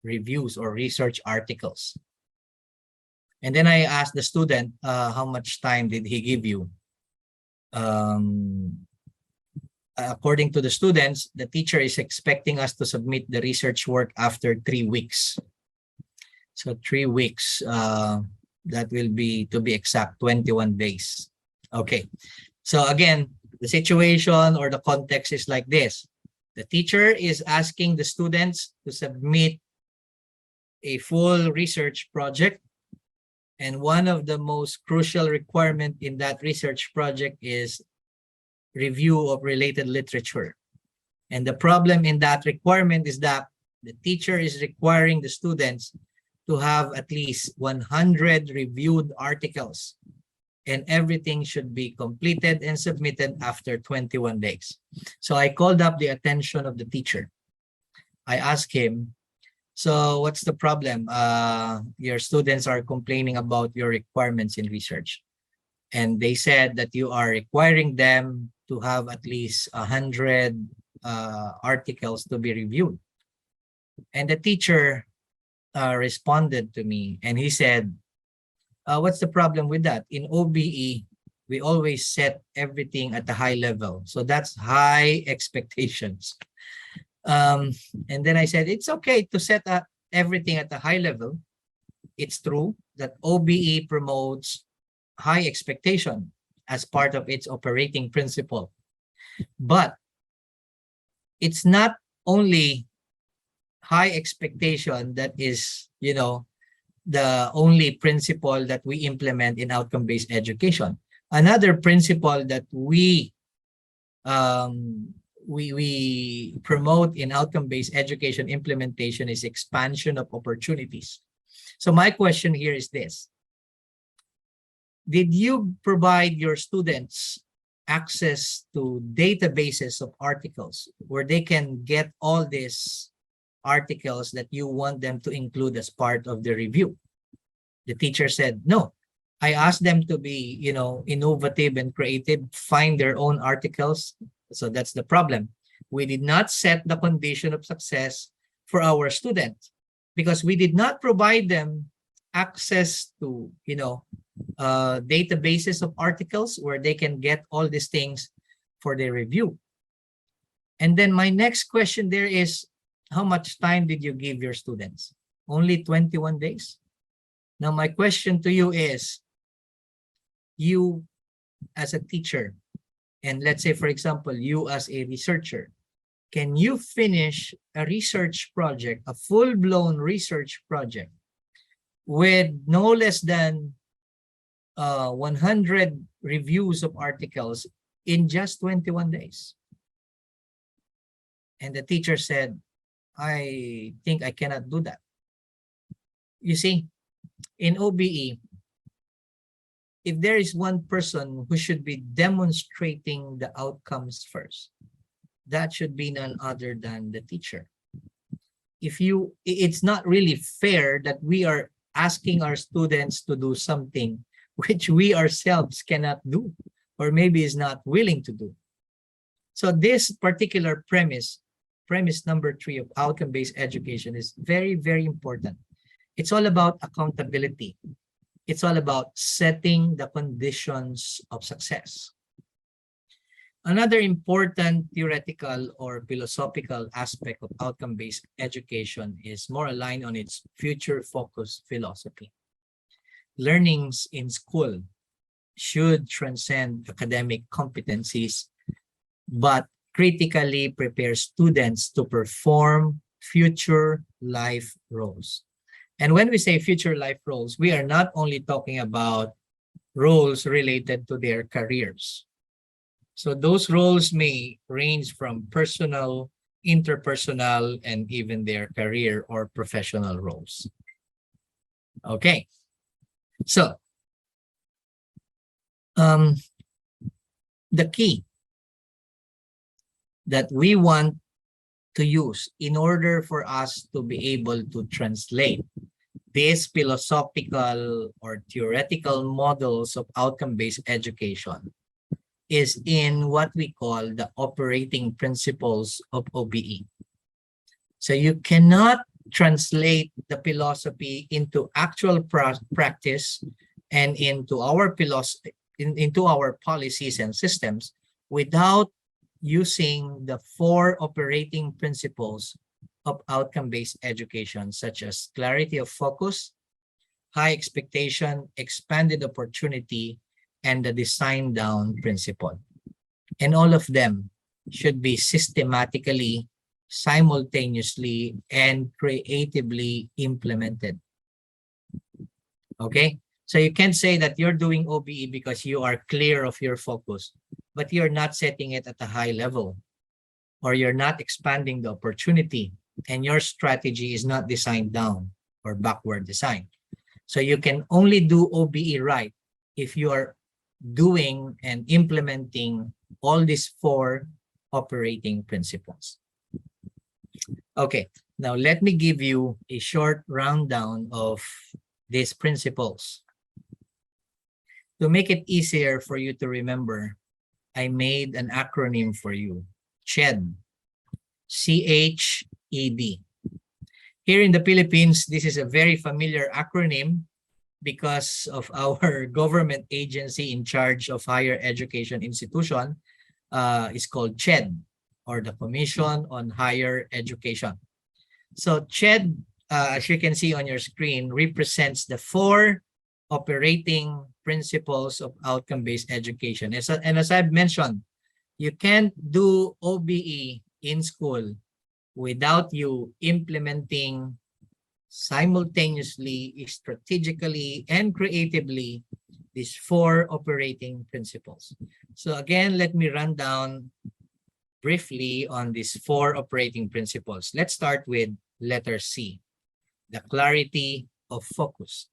reviews or research articles. And then I asked the student, how much time did he give you? According to the students, the teacher is expecting us to submit the research work after 3 weeks. So 3 weeks, that will be, to be exact, 21 days. Okay. So again, the situation or the context is like this. The teacher is asking the students to submit a full research project. And one of the most crucial requirement in that research project is review of related literature. And the problem in that requirement is that the teacher is requiring the students to have at least 100 reviewed articles, and everything should be completed and submitted after 21 days. So I called up the attention of the teacher. I asked him, so what's the problem? Your students are complaining about your requirements in research. And they said that you are requiring them to have at least 100 articles to be reviewed. And the teacher responded to me, and he said, what's the problem with that? In OBE, we always set everything at a high level. So that's high expectations. And then I said, it's okay to set up everything at a high level. It's true that OBE promotes high expectation as part of its operating principle. But it's not only high expectation that is, you know, the only principle that we implement in outcome-based education. Another principle that we promote in outcome-based education implementation is expansion of opportunities. So my question here is this. Did you provide your students access to databases of articles where they can get all these articles that you want them to include as part of the review? The teacher said, no. I asked them to be, you know, innovative and creative, find their own articles. So that's the problem. We did not set the condition of success for our students because we did not provide them access to, you know, databases of articles where they can get all these things for their review. And then my next question there is, how much time did you give your students? Only 21 days? Now, my question to you is, you as a teacher, and let's say, for example, you as a researcher, can you finish a research project, a full-blown research project with no less than 100 reviews of articles in just 21 days? And the teacher said, I think I cannot do that. You see, in OBE, if there is one person who should be demonstrating the outcomes first, that should be none other than the teacher. It's not really fair that we are asking our students to do something which we ourselves cannot do, or maybe is not willing to do. So this particular premise number 3 of outcome-based education is very, very important. It's all about accountability. It's all about setting the conditions of success. Another important theoretical or philosophical aspect of outcome-based education is more aligned on its future-focused philosophy. Learnings in school should transcend academic competencies, but critically prepare students to perform future life roles. And when we say future life roles, we are not only talking about roles related to their careers. So those roles may range from personal, interpersonal, and even their career or professional roles. Okay. So the key that we want to use in order for us to be able to translate these philosophical or theoretical models of outcome-based education is in what we call the operating principles of OBE. So you cannot translate the philosophy into actual practice and into our philosophy, into our policies and systems without using the 4 operating principles of outcome-based education, such as clarity of focus, high expectation, expanded opportunity, and the design down principle. And all of them should be systematically, simultaneously, and creatively implemented. Okay? So you can't say that you're doing OBE because you are clear of your focus, but you're not setting it at a high level, or you're not expanding the opportunity, and your strategy is not designed down or backward design. So you can only do OBE right if you are doing and implementing all these 4 operating principles. Okay, now let me give you a short rundown of these principles. To make it easier for you to remember, I made an acronym for you, CHED, C-H-E-D. Here in the Philippines, this is a very familiar acronym because of our government agency in charge of higher education institution is called CHED, or the Commission on Higher Education. So CHED, as you can see on your screen, represents the 4 operating principles of outcome-based education. And as I've mentioned, you can't do OBE in school without you implementing simultaneously, strategically, and creatively these 4 operating principles. So again, let me run down briefly on these 4 operating principles. Let's start with letter C, the clarity of focus.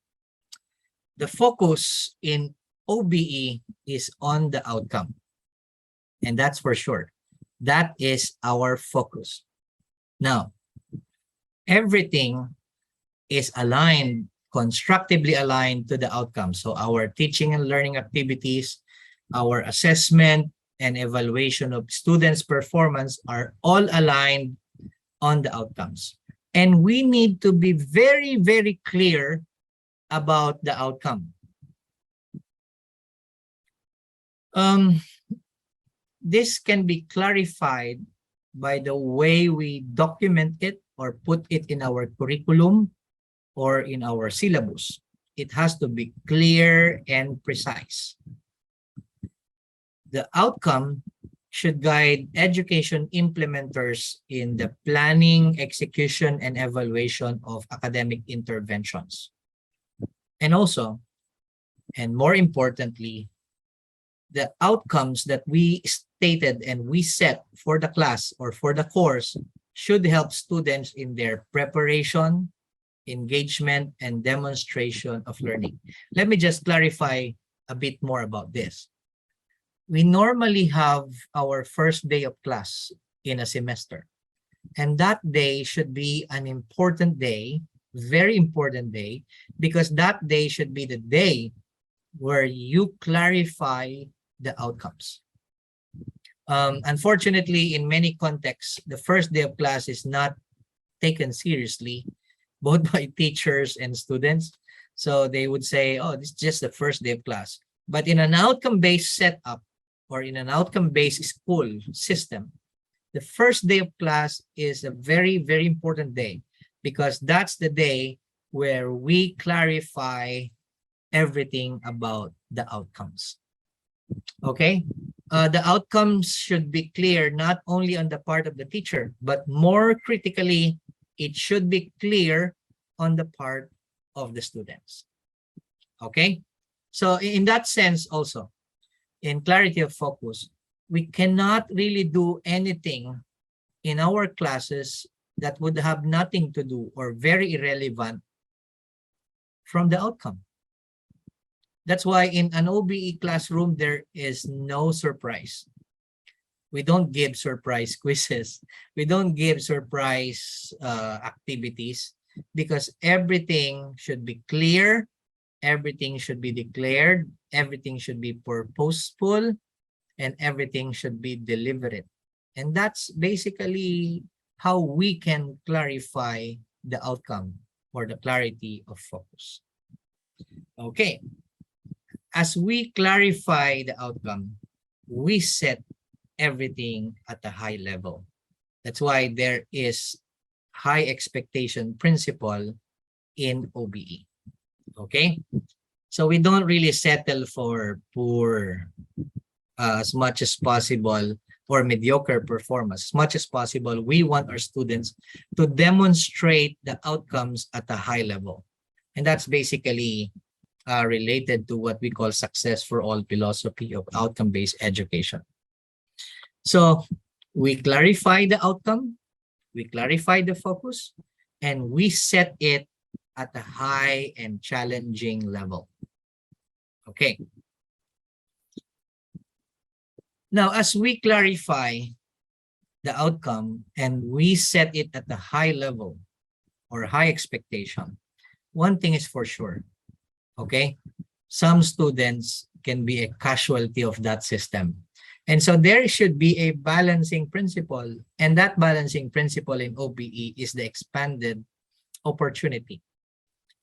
The focus in OBE is on the outcome, and that's for sure. That is our focus. Now, everything is aligned, constructively aligned to the outcome. So our teaching and learning activities, our assessment and evaluation of students' performance are all aligned on the outcomes. And we need to be very, very clear about the outcome. This can be clarified by the way we document it or put it in our curriculum or in our syllabus. It has to be clear and precise. The outcome should guide education implementers in the planning, execution, and evaluation of academic interventions. And also, and more importantly, the outcomes that we stated and we set for the class or for the course should help students in their preparation, engagement, and demonstration of learning. Let me just clarify a bit more about this. We normally have our first day of class in a semester, and that day should be an important day, very important day, because that day should be the day where you clarify the outcomes. Unfortunately, in many contexts, the first day of class is not taken seriously, both by teachers and students. So they would say, oh, this is just the first day of class. But in an outcome-based setup or in an outcome-based school system, the first day of class is a very, very important day because that's the day where we clarify everything about the outcomes. Okay? The outcomes should be clear not only on the part of the teacher, but more critically, it should be clear on the part of the students. Okay? So in that sense also, in clarity of focus, we cannot really do anything in our classes that would have nothing to do or very irrelevant from the outcome. That's why in an OBE classroom, there is no surprise. We don't give surprise quizzes. We don't give surprise activities because everything should be clear, everything should be declared, everything should be purposeful, and everything should be deliberate. And that's basically how we can clarify the outcome or the clarity of focus. Okay, as we clarify the outcome, we set everything at a high level. That's why there is high expectation principle in OBE. Okay, so we don't really settle for poor as much as possible or mediocre performance. As much as possible, we want our students to demonstrate the outcomes at a high level. And that's basically related to what we call success for all philosophy of outcome-based education. So we clarify the outcome, we clarify the focus, and we set it at a high and challenging level. Okay. Now, as we clarify the outcome and we set it at a high level or high expectation, one thing is for sure, okay? Some students can be a casualty of that system. And so there should be a balancing principle, and that balancing principle in OBE is the expanded opportunity.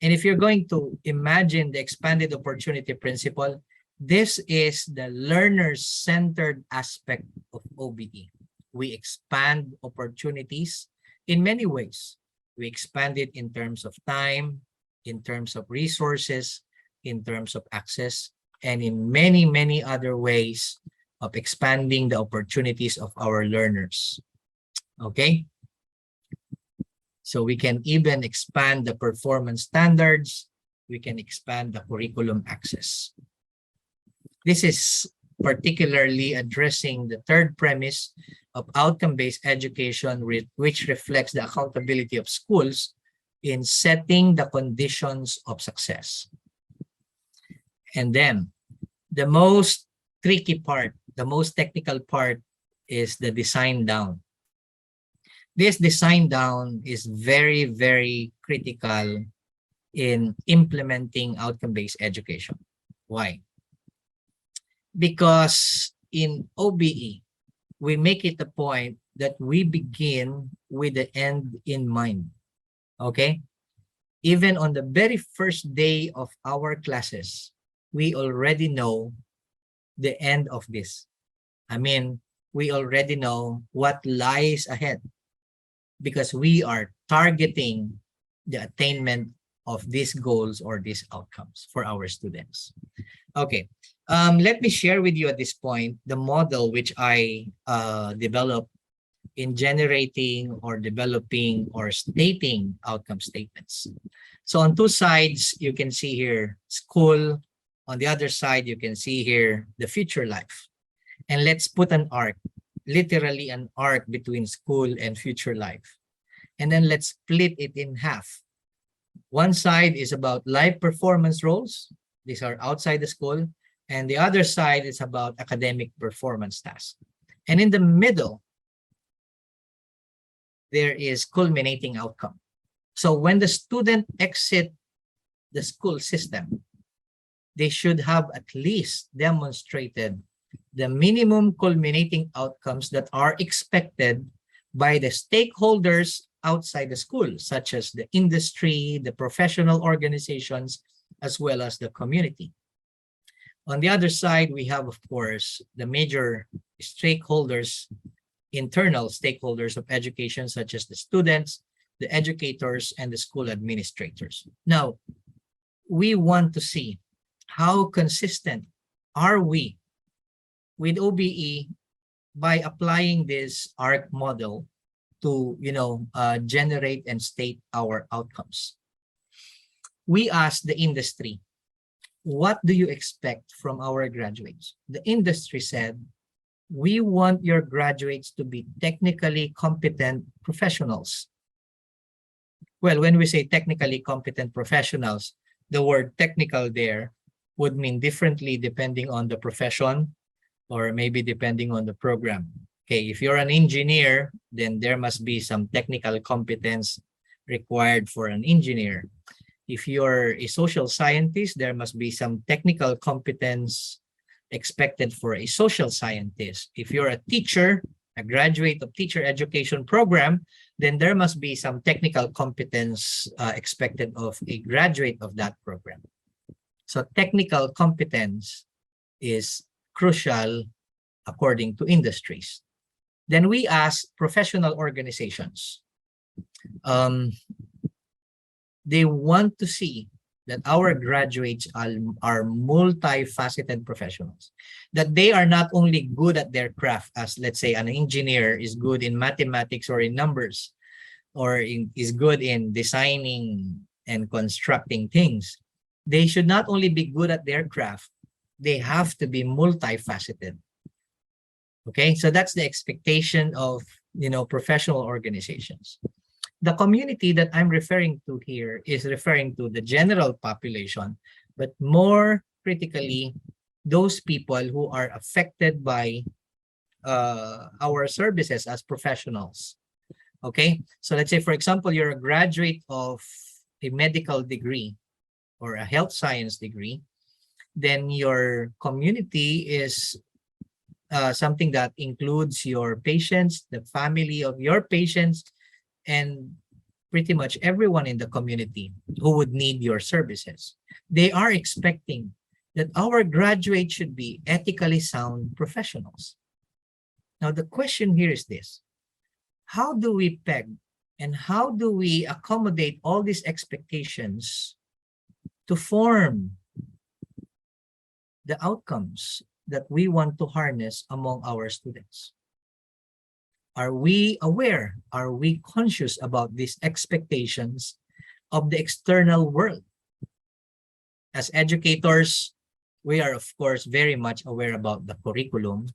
And if you're going to imagine the expanded opportunity principle, this is the learner-centered aspect of OBE. We expand opportunities in many ways. We expand it in terms of time, in terms of resources, in terms of access, and in many, many other ways of expanding the opportunities of our learners. Okay? So we can even expand the performance standards. We can expand the curriculum access. This is particularly addressing the third premise of outcome-based education, which reflects the accountability of schools in setting the conditions of success. And then the most tricky part, the most technical part is the design down. This design down is very, very critical in implementing outcome-based education. Why? Because in OBE, we make it a point that we begin with the end in mind. Okay? Even on the very first day of our classes, we already know the end of this. I mean, we already know what lies ahead because we are targeting the attainment of these goals or these outcomes for our students. Okay, let me share with you at this point the model which I developed in generating or developing or stating outcome statements. So on two sides, you can see here school. On the other side, you can see here the future life. And let's put an arc, literally an arc between school and future life. And then let's split it in half. One side is about life performance roles. These are outside the school. And the other side is about academic performance tasks. And in the middle, there is culminating outcome. So when the student exit the school system, they should have at least demonstrated the minimum culminating outcomes that are expected by the stakeholders outside the school, such as the industry, the professional organizations, as well as the community. On the other side, we have, of course, the major stakeholders, internal stakeholders of education, such as the students, the educators, and the school administrators. Now, we want to see how consistent are we with OBE by applying this ARC model to, generate and state our outcomes. We asked the industry, what do you expect from our graduates? The industry said, we want your graduates to be technically competent professionals. Well, when we say technically competent professionals, the word technical there would mean differently depending on the profession or maybe depending on the program. Okay, if you're an engineer, then there must be some technical competence required for an engineer. If you're a social scientist, there must be some technical competence expected for a social scientist. If you're a teacher, a graduate of teacher education program, then there must be some technical competence expected of a graduate of that program. So technical competence is crucial according to industries. Then we ask professional organizations. They want to see that our graduates are multifaceted professionals, that they are not only good at their craft, as let's say an engineer is good in mathematics or in numbers, or is good in designing and constructing things. They should not only be good at their craft, they have to be multifaceted. Okay, so that's the expectation of, professional organizations. The community that I'm referring to here is referring to the general population, but more critically, those people who are affected by our services as professionals. Okay, so let's say, for example, you're a graduate of a medical degree or a health science degree, then your community is something that includes your patients, the family of your patients, and pretty much everyone in the community who would need your services. They are expecting that our graduates should be ethically sound professionals. Now, the question here is this: how do we peg and how do we accommodate all these expectations to form the outcomes that we want to harness among our students? Are we aware? Are we conscious about these expectations of the external world? As educators, we are, of course, very much aware about the curriculum.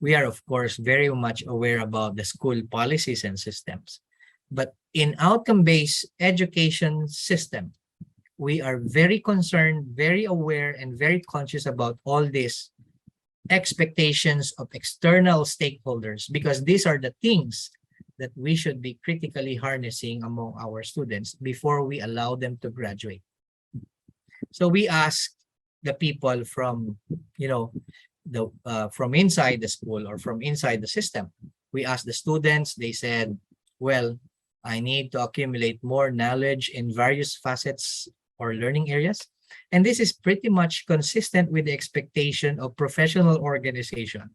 We are, of course, very much aware about the school policies and systems. But in outcome-based education system, we are very concerned, very aware, and very conscious about all these expectations of external stakeholders, because these are the things that we should be critically harnessing among our students before we allow them to graduate. So we ask the people from, from inside the school or from inside the system. We asked the students, they said, well, I need to accumulate more knowledge in various facets or learning areas. And this is pretty much consistent with the expectation of professional organization,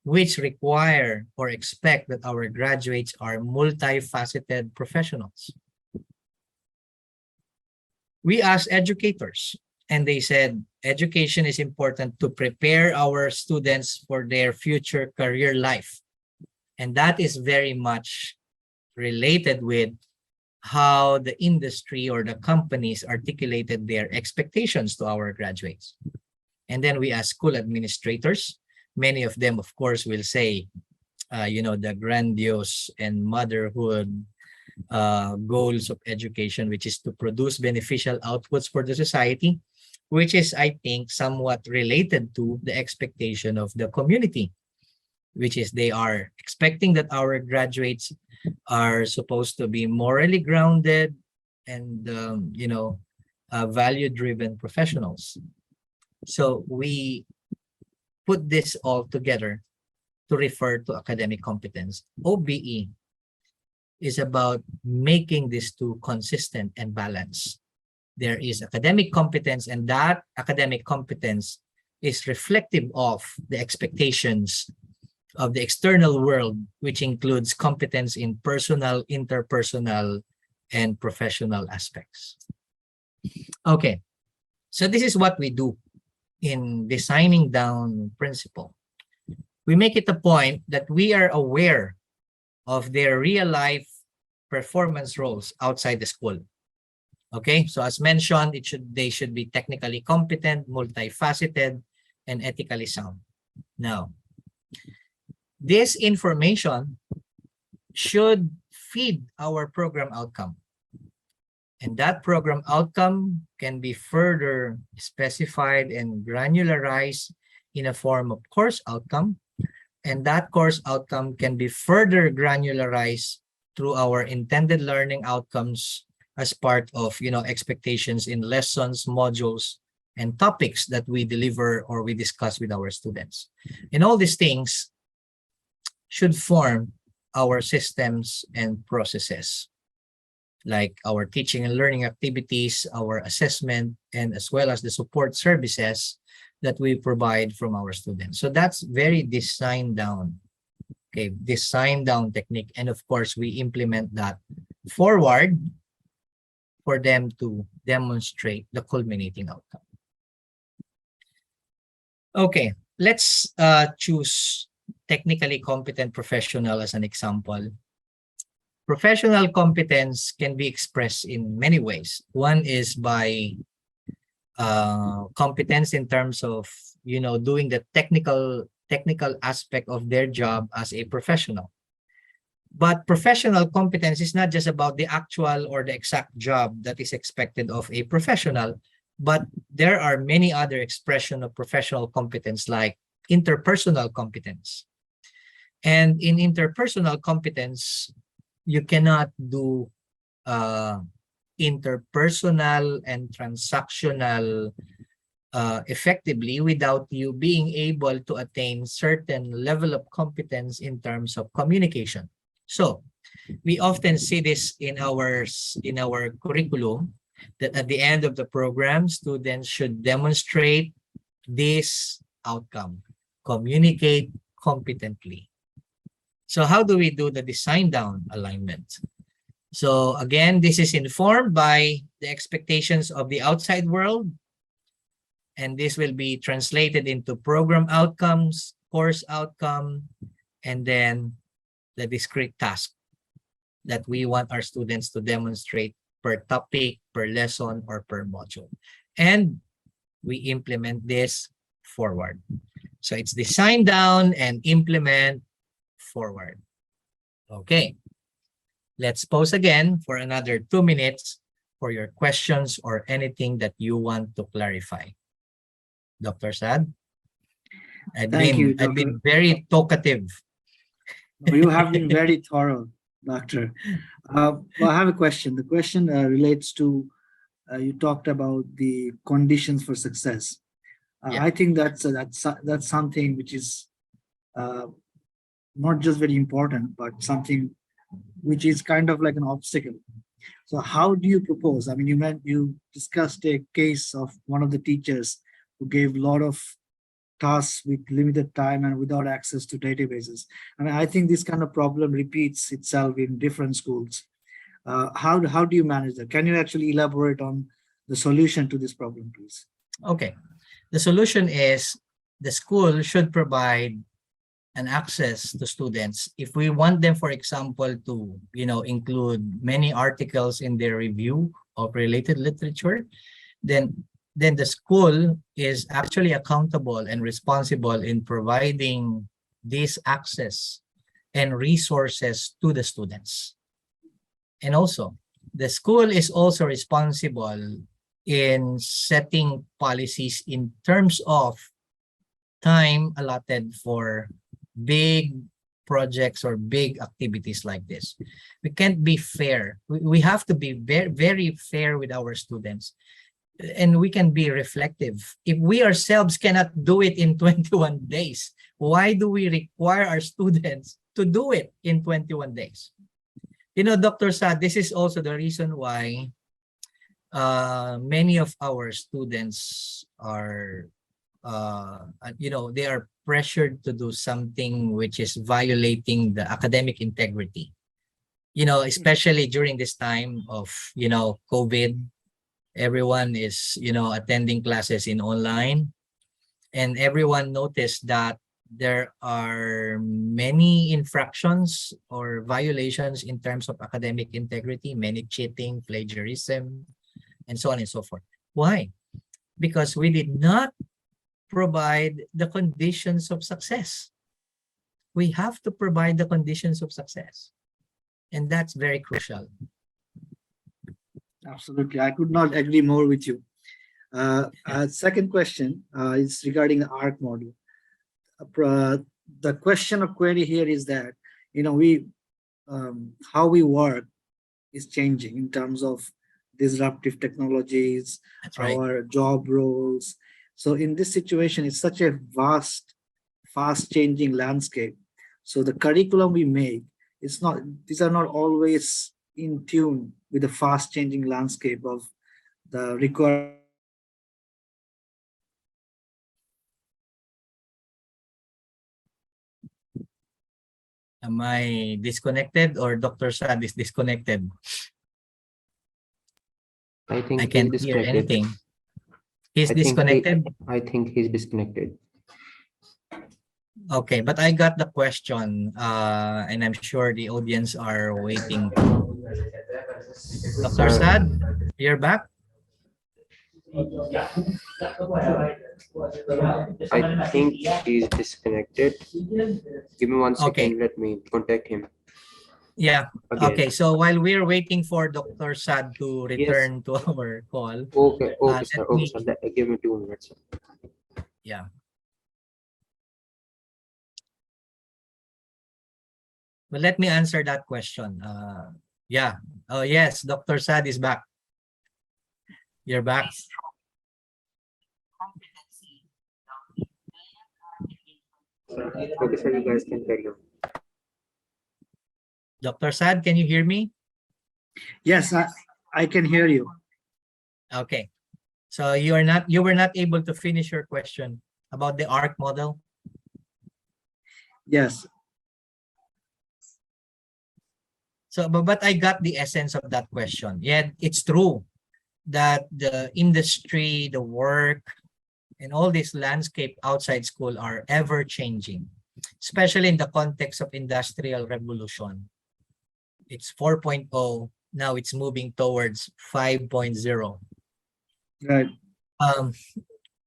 which require or expect that our graduates are multifaceted professionals. We asked educators, and they said education is important to prepare our students for their future career life. And that is very much related with how the industry or the companies articulated their expectations to our graduates. And then we ask school administrators. Many of them, of course, will say, the grandiose and motherhood goals of education, which is to produce beneficial outputs for the society, which is, I think, somewhat related to the expectation of the community, which is they are expecting that our graduates are supposed to be morally grounded and, value-driven professionals. So we put this all together to refer to academic competence. OBE is about making these two consistent and balanced. There is academic competence, and that academic competence is reflective of the expectations of the external world, which includes competence in personal, interpersonal, and professional aspects. Okay, so this is what we do in designing down principle. We make it a point that we are aware of their real life performance roles outside the school. Okay, so as mentioned, they should be technically competent, multifaceted, and ethically sound. Now, this information should feed our program outcome. And that program outcome can be further specified and granularized in a form of course outcome. And that course outcome can be further granularized through our intended learning outcomes as part of, expectations in lessons, modules, and topics that we deliver or we discuss with our students. And all these things should form our systems and processes, like our teaching and learning activities, our assessment, and as well as the support services that we provide from our students. So that's very design down, okay, design down technique. And of course, we implement that forward for them to demonstrate the culminating outcome. Okay, let's choose technically competent professional as an example. Professional competence can be expressed in many ways. One is by competence in terms of, you know, doing the technical aspect of their job as a professional. But professional competence is not just about the actual or the exact job that is expected of a professional, but there are many other expressions of professional competence, like interpersonal competence. And in interpersonal competence, you cannot do interpersonal and transactional effectively without you being able to attain certain level of competence in terms of communication. So we often see this in our curriculum, that at the end of the program, students should demonstrate this outcome: communicate competently. So how do we do the design down alignment? So again, this is informed by the expectations of the outside world, and this will be translated into program outcomes, course outcome, and then the discrete task that we want our students to demonstrate per topic, per lesson, or per module. And we implement this forward. So it's design down and implement forward. Okay. Let's pause again for another 2 minutes for your questions or anything that you want to clarify. Dr. Sad? I've been very talkative. You have been very thorough, Doctor. Well, I have a question. The question relates to, you talked about the conditions for success. Yeah. I think that's something which is not just very important, but something which is kind of like an obstacle. So how do you propose? I mean, you discussed a case of one of the teachers who gave a lot of tasks with limited time and without access to databases. I mean, I think this kind of problem repeats itself in different schools. How do you manage that? Can you actually elaborate on the solution to this problem, please? Okay. The solution is the school should provide an access to students. If we want them, for example, to, you know, include many articles in their review of related literature, then the school is actually accountable and responsible in providing this access and resources to the students. And also, the school is also responsible in setting policies in terms of time allotted for big projects or big activities like this. We can't be fair. We have to be very, very fair with our students. And we can be reflective. If we ourselves cannot do it in 21 days, why do we require our students to do it in 21 days? You know, Dr. Sad, this is also the reason why many of our students are, you know, they are pressured to do something which is violating the academic integrity. You know, especially during this time of, you know, COVID, everyone is, you know, attending classes in online, and everyone noticed that there are many infractions or violations in terms of academic integrity, many cheating, plagiarism, and so on and so forth. Why? Because we did not provide the conditions of success. We have to provide the conditions of success. And that's very crucial. Absolutely. I could not agree more with you. Second question is regarding the ARC model. The question of query here is that, you know, how we work is changing in terms of disruptive technologies, our job roles. So in this situation, it's such a vast, fast changing landscape. So the curriculum we make, these are not always in tune with the fast changing landscape of the requirement. Am I disconnected or Dr. Sad is disconnected? I think I can't hear anything. He's disconnected? I think he's disconnected. Okay, but I got the question, and I'm sure the audience are waiting. Dr. Sad, you're back? I think he's disconnected. Give me 1 second. Okay. Let me contact him. Yeah. Again. Okay. So while we're waiting for Dr. Sad to return to our call. Okay, sir. Okay, sir. Give me 2 minutes. Yeah. But let me answer that question. Yeah. Oh, yes. Dr. Sad is back. You're back. Okay, sir. You guys can carry on. Dr. Sad, can you hear me? Yes, I can hear you. Okay. So you were not able to finish your question about the ARC model? Yes. So, but I got the essence of that question. Yeah, it's true that the industry, the work, and all this landscape outside school are ever changing, especially in the context of industrial revolution. It's 4.0, now it's moving towards 5.0. Right.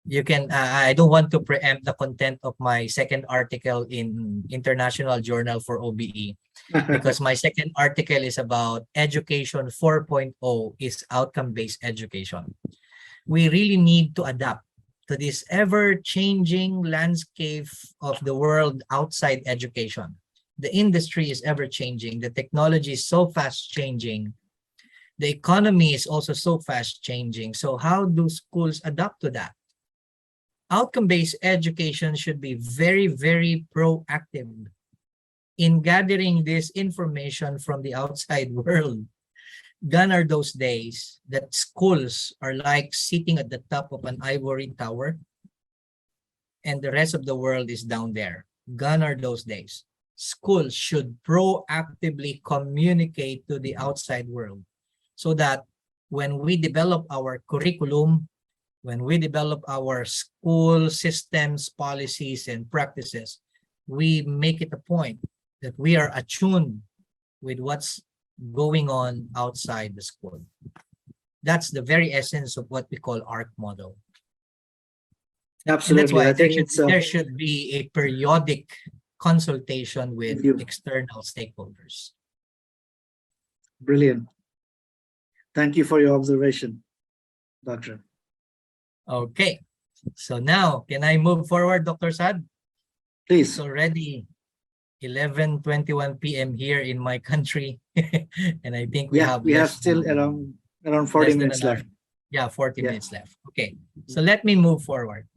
You can, I don't want to preempt the content of my second article in International Journal for OBE, because my second article is about education 4.0 is outcome-based education. We really need to adapt to this ever-changing landscape of the world outside education. The industry is ever-changing. The technology is so fast-changing. The economy is also so fast-changing. So how do schools adapt to that? Outcome-based education should be very, very proactive in gathering this information from the outside world. Gone are those days that schools are like sitting at the top of an ivory tower and the rest of the world is down there. Gone are those days. Schools should proactively communicate to the outside world so that when we develop our curriculum, when we develop our school systems, policies, and practices, we make it a point that we are attuned with what's going on outside the school. That's the very essence of what we call ARC model. Absolutely. And that's why I think there should be a periodic consultation with external stakeholders. Brilliant. Thank you for your observation, Doctor. Okay. So now, can I move forward, Dr. Sad? Please. It's already 11:21 p.m. here in my country. And I think we have still around 40 minutes left. Yeah, 40 minutes left. Okay. So let me move forward.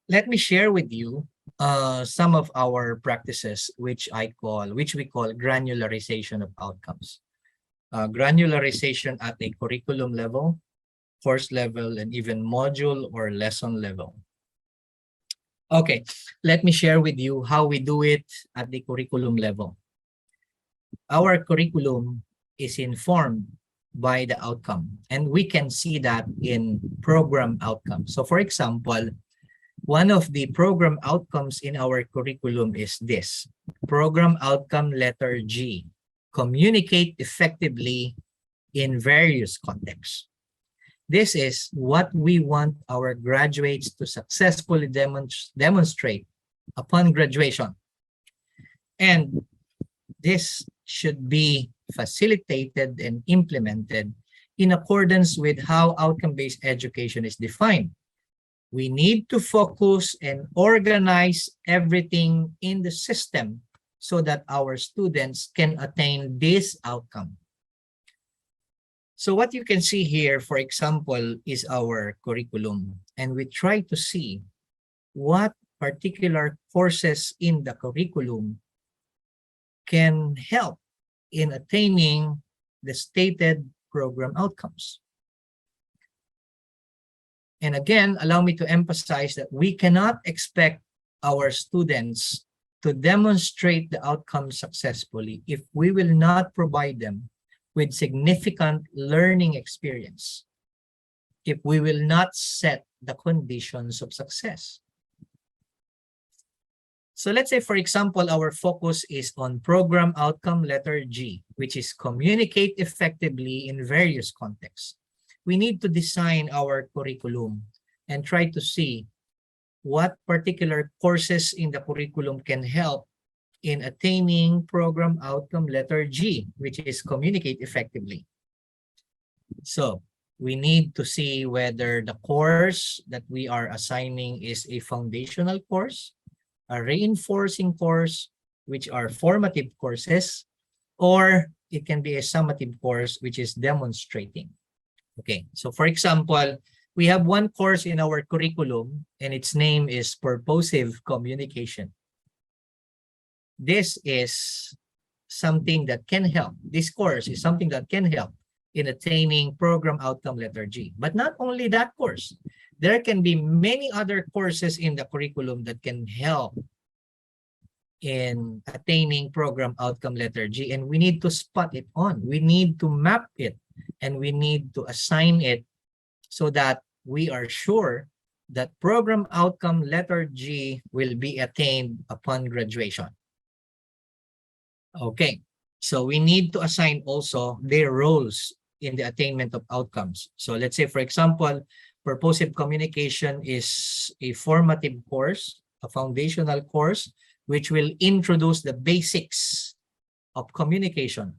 Let me share with you some of our practices which we call granularization of outcomes. Granularization at a curriculum level, course level, and even module or lesson level. Okay, let me share with you how we do it at the curriculum level. Our curriculum is informed by the outcome, and we can see that in program outcomes. So for example, one of the program outcomes in our curriculum is this. Program outcome letter G, communicate effectively in various contexts. This is what we want our graduates to successfully demonstrate upon graduation. And this should be facilitated and implemented in accordance with how outcome-based education is defined. We need to focus and organize everything in the system so that our students can attain this outcome. So what you can see here, for example, is our curriculum. And we try to see what particular courses in the curriculum can help in attaining the stated program outcomes. And again, allow me to emphasize that we cannot expect our students to demonstrate the outcome successfully if we will not provide them with significant learning experience, if we will not set the conditions of success. So let's say, for example, our focus is on program outcome letter G, which is communicate effectively in various contexts. We need to design our curriculum and try to see what particular courses in the curriculum can help in attaining program outcome letter G, which is communicate effectively. So we need to see whether the course that we are assigning is a foundational course, a reinforcing course, which are formative courses, or it can be a summative course, which is demonstrating. Okay, so for example, we have one course in our curriculum and its name is purposive communication. This is something that can help. This course is something that can help in attaining program outcome letter G. But not only that course, there can be many other courses in the curriculum that can help in attaining program outcome letter G. And we need to spot it on. We need to map it and we need to assign it so that we are sure that program outcome letter G will be attained upon graduation. Okay, so we need to assign also their roles in the attainment of outcomes. So let's say, for example, purposive communication is a formative course, a foundational course, which will introduce the basics of communication.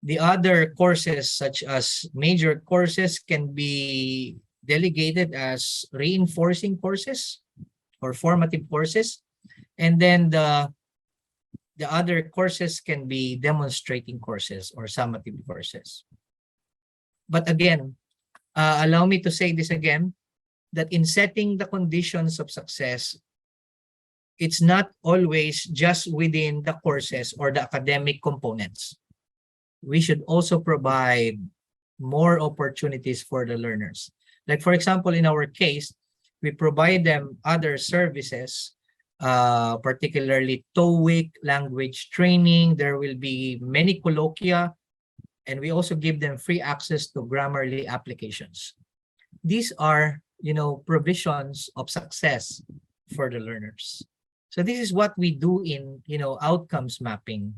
The other courses, such as major courses, can be delegated as reinforcing courses or formative courses. And then the other courses can be demonstrating courses or summative courses. But again, allow me to say this again, that in setting the conditions of success, it's not always just within the courses or the academic components. We should also provide more opportunities for the learners. Like, for example, in our case, we provide them other services, particularly TOEIC, language training. There will be many colloquia, and we also give them free access to Grammarly applications. These are, provisions of success for the learners. So this is what we do in, outcomes mapping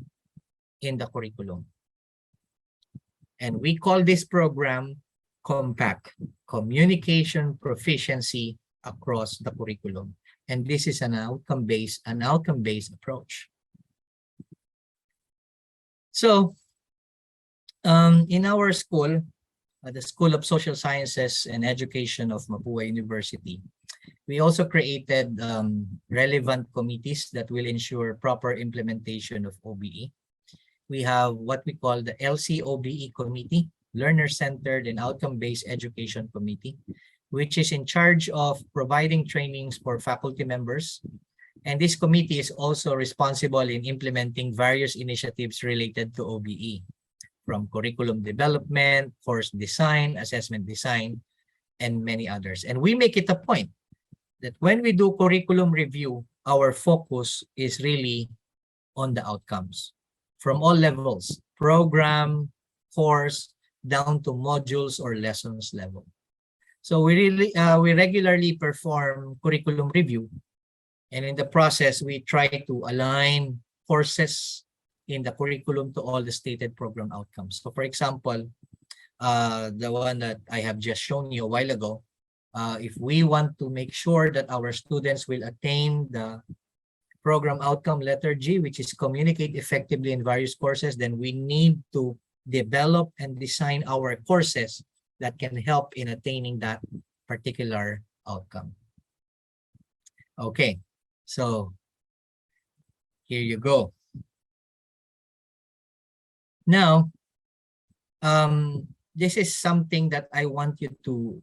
in the curriculum. And we call this program COMPACT, Communication Proficiency Across the Curriculum. And this is an outcome-based approach. So in our school, the School of Social Sciences and Education of Mapua University, we also created relevant committees that will ensure proper implementation of OBE. We have what we call the LCOBE Committee, Learner-Centered and Outcome-Based Education Committee, which is in charge of providing trainings for faculty members. And this committee is also responsible in implementing various initiatives related to OBE, from curriculum development, course design, assessment design, and many others. And we make it a point that when we do curriculum review, our focus is really on the outcomes from all levels, program, course, down to modules or lessons level. So we regularly perform curriculum review, and in the process, we try to align courses in the curriculum to all the stated program outcomes. So for example, the one that I have just shown you a while ago, if we want to make sure that our students will attain the program outcome letter G, which is communicate effectively in various courses, then we need to develop and design our courses that can help in attaining that particular outcome. Okay, so here you go. Now, this is something that I want you to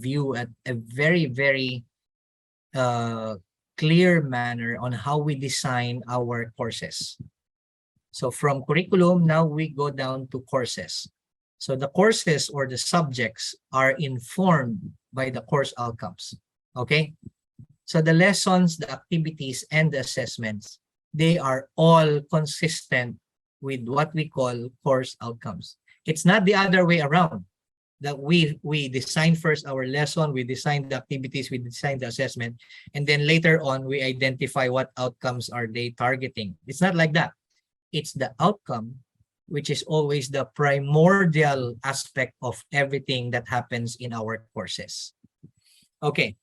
view at a very, very clear manner on how we design our courses. So from curriculum, now we go down to courses. So the courses or the subjects are informed by the course outcomes. Okay? So the lessons, the activities, and the assessments, they are all consistent with what we call course outcomes. It's not the other way around, that we design first our lesson, we design the activities, we design the assessment, and then later on we identify what outcomes are they targeting. It's not like that. It's the outcome, which is always the primordial aspect of everything that happens in our courses. Okay,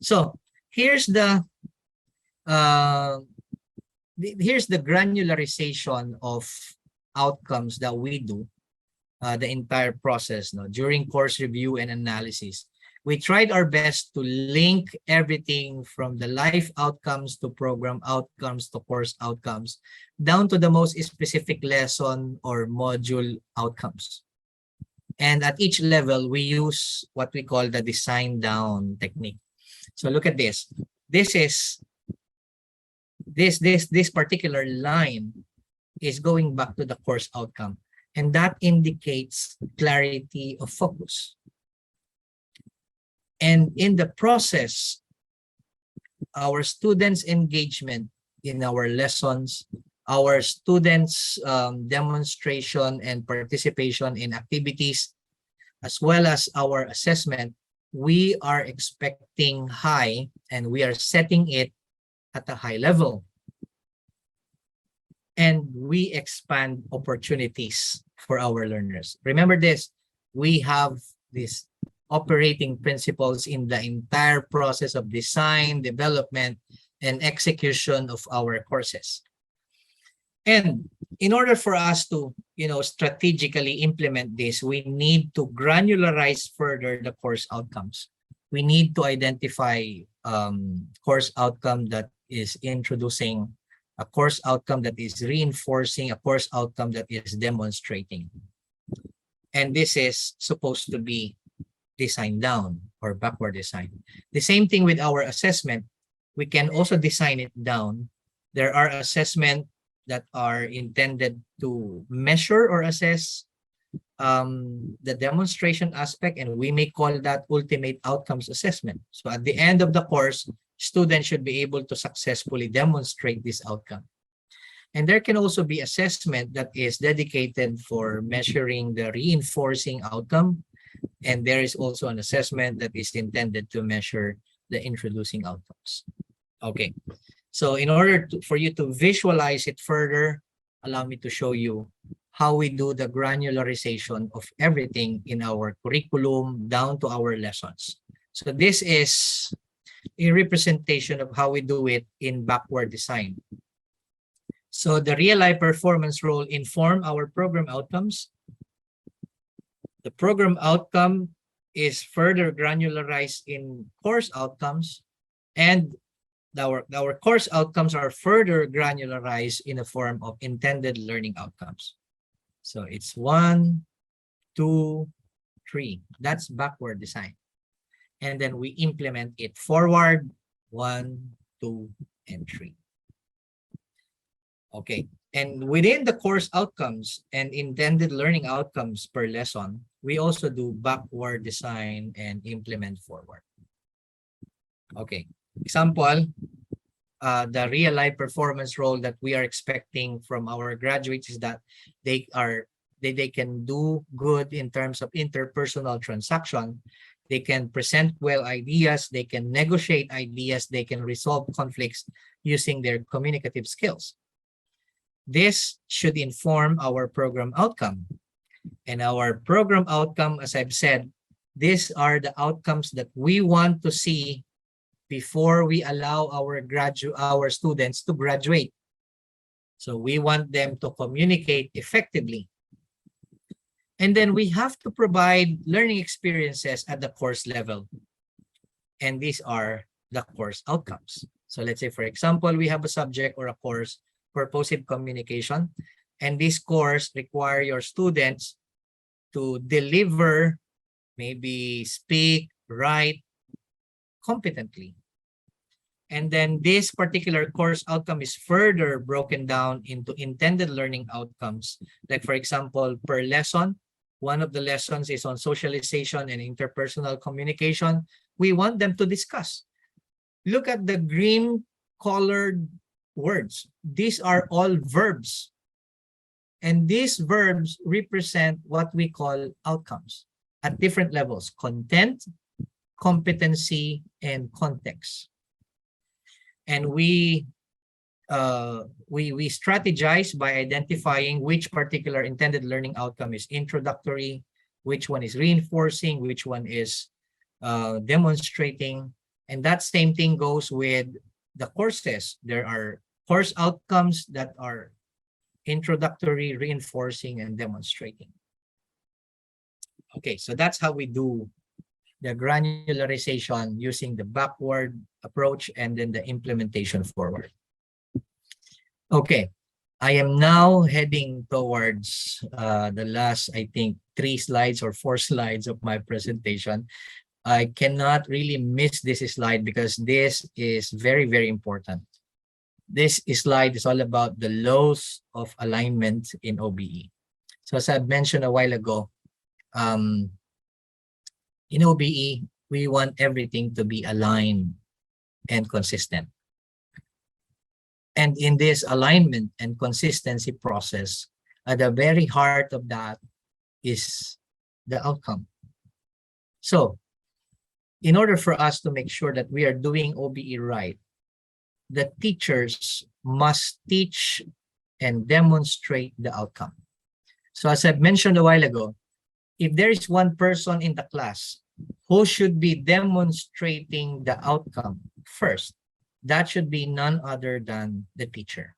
so here's the granularization of outcomes that we do, the entire process, no, during course review and analysis. We tried our best to link everything from the life outcomes to program outcomes to course outcomes down to the most specific lesson or module outcomes. And at each level, we use what we call the design down technique. So look at this. This particular line is going back to the course outcome, and that indicates clarity of focus. And in the process, our students' engagement in our lessons, our students' demonstration and participation in activities, as well as our assessment, we are expecting high, and we are setting it at a high level. And we expand opportunities for our learners. Remember this, we have these operating principles in the entire process of design, development, and execution of our courses. And in order for us to, strategically implement this, we need to granularize further the course outcomes. We need to identify course outcome that is introducing, a course outcome that is reinforcing, a course outcome that is demonstrating. And this is supposed to be design down or backward design. The same thing with our assessment. We can also design it down. There are assessments that are intended to measure or assess the demonstration aspect, and we may call that ultimate outcomes assessment. So at the end of the course, students should be able to successfully demonstrate this outcome. And there can also be assessment that is dedicated for measuring the reinforcing outcome. And there is also an assessment that is intended to measure the introducing outcomes. Okay, so in order for you to visualize it further, allow me to show you how we do the granularization of everything in our curriculum down to our lessons. So this is a representation of how we do it in backward design. So the real-life performance role inform our program outcomes. The program outcome is further granularized in course outcomes, and our course outcomes are further granularized in the form of intended learning outcomes. So it's 1, 2, 3. That's backward design. And then we implement it forward, 1, 2, and 3. Okay. And within the course outcomes and intended learning outcomes per lesson, we also do backward design and implement forward. Okay. Example, the real life performance role that we are expecting from our graduates is that they can do good in terms of interpersonal transaction. They can present well ideas, they can negotiate ideas, they can resolve conflicts using their communicative skills. This should inform our program outcome. And our program outcome, as I've said, these are the outcomes that we want to see before we allow our students to graduate. So we want them to communicate effectively. And then we have to provide learning experiences at the course level. And these are the course outcomes. So let's say, for example, we have a subject or a course, purposive communication, and this course require your students to deliver, maybe speak, write competently. And then this particular course outcome is further broken down into intended learning outcomes. Like for example, per lesson, one of the lessons is on socialization and interpersonal communication. We want them to discuss. Look at the green colored words. These are all verbs. And these verbs represent what we call outcomes at different levels: content, competency, and context. And we strategize by identifying which particular intended learning outcome is introductory, which one is reinforcing, which one is demonstrating. And that same thing goes with the courses. There are course outcomes that are introductory, reinforcing, and demonstrating. Okay, so that's how we do the granularization using the backward approach and then the implementation forward. Okay, I am now heading towards the last, I think, 3 slides or 4 slides of my presentation. I cannot really miss this slide because this is very, very important. This slide is all about the laws of alignment in OBE. So as I mentioned a while ago, in OBE, we want everything to be aligned and consistent. And in this alignment and consistency process, at the very heart of that is the outcome. So, in order for us to make sure that we are doing OBE right, the teachers must teach and demonstrate the outcome. So as I've mentioned a while ago, if there is one person in the class who should be demonstrating the outcome first, that should be none other than the teacher.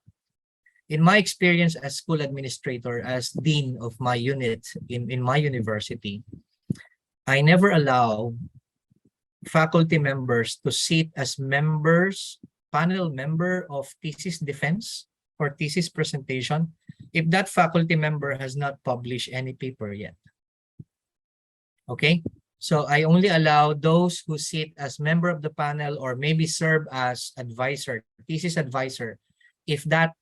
In my experience as school administrator, as dean of my unit in my university, I never allow faculty members to sit as members, panel member of thesis defense or thesis presentation if that faculty member has not published any paper yet. Okay, so I only allow those who sit as member of the panel or maybe serve as advisor, thesis advisor, if that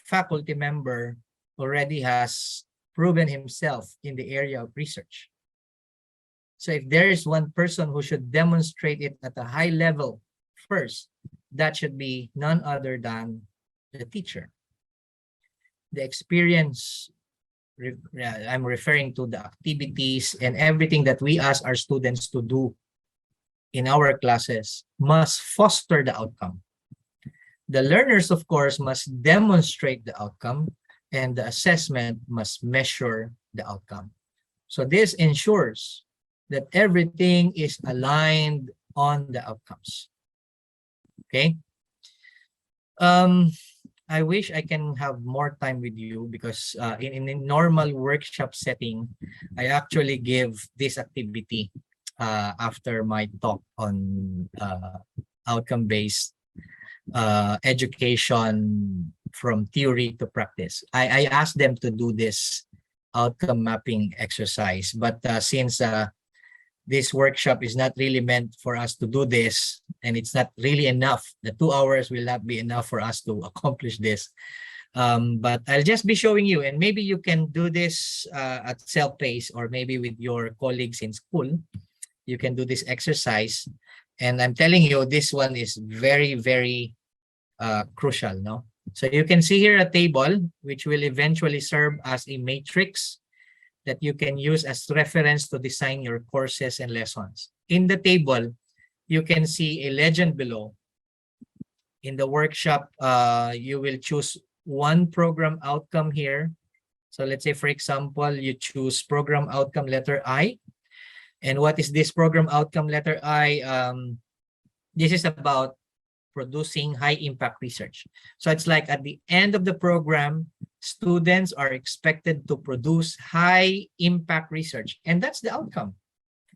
faculty member already has proven himself in the area of research. So if there is one person who should demonstrate it at a high level first, that should be none other than the teacher. The experience, I'm referring to the activities and everything that we ask our students to do in our classes must foster the outcome. The learners, of course, must demonstrate the outcome, and the assessment must measure the outcome. So this ensures that everything is aligned on the outcomes. Okay. I wish I can have more time with you because in a normal workshop setting, I actually give this activity after my talk on outcome-based education from theory to practice. I asked them to do this outcome mapping exercise, but since this workshop is not really meant for us to do this, and it's not really enough. The 2 hours will not be enough for us to accomplish this. But I'll just be showing you, and maybe you can do this at self-paced or maybe with your colleagues in school. You can do this exercise. And I'm telling you, this one is very, very crucial. No? So you can see here a table, which will eventually serve as a matrix that you can use as reference to design your courses and lessons. In the table, you can see a legend below. In the workshop, you will choose one program outcome here. So let's say, for example, you choose program outcome letter I. And what is this program outcome letter I? This is about producing high impact research. So it's like at the end of the program, students are expected to produce high impact research. And that's the outcome.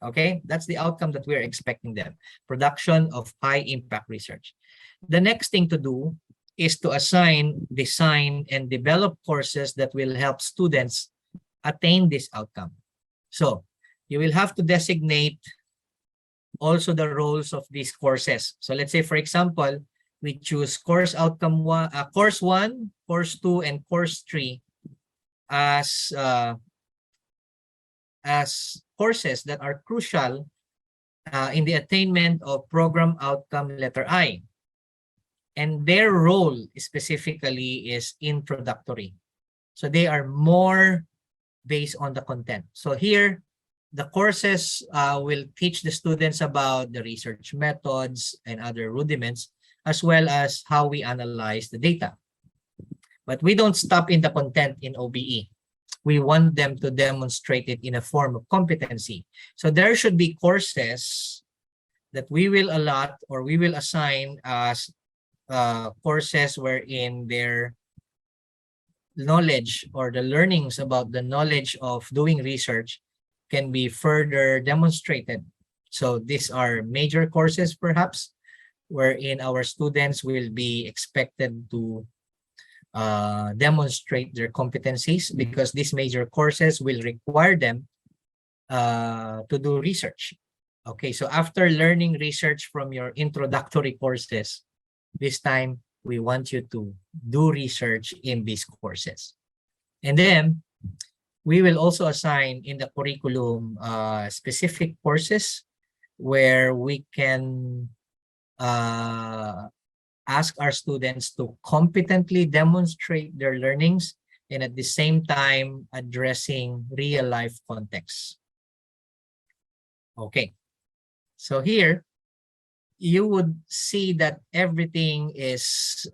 Okay, that's the outcome that we're expecting them. Production of high impact research. The next thing to do is to assign, design, and develop courses that will help students attain this outcome. So you will have to designate also the roles of these courses. So let's say, for example, we choose course outcome one, course 1, course 2, and course 3 as courses that are crucial in the attainment of program outcome letter I. And their role specifically is introductory. So they are more based on the content. So here, the courses will teach the students about the research methods and other rudiments, as well as how we analyze the data. But we don't stop in the content in OBE. We want them to demonstrate it in a form of competency. So there should be courses that we will allot or we will assign as courses wherein their knowledge or the learnings about the knowledge of doing research can be further demonstrated. So these are major courses perhaps wherein our students will be expected to demonstrate their competencies, because these major courses will require them to do research. Okay, so after learning research from your introductory courses, this time we want you to do research in these courses. And then we will also assign in the curriculum specific courses where we can ask our students to competently demonstrate their learnings and at the same time addressing real life contexts. Okay, so here you would see that everything is,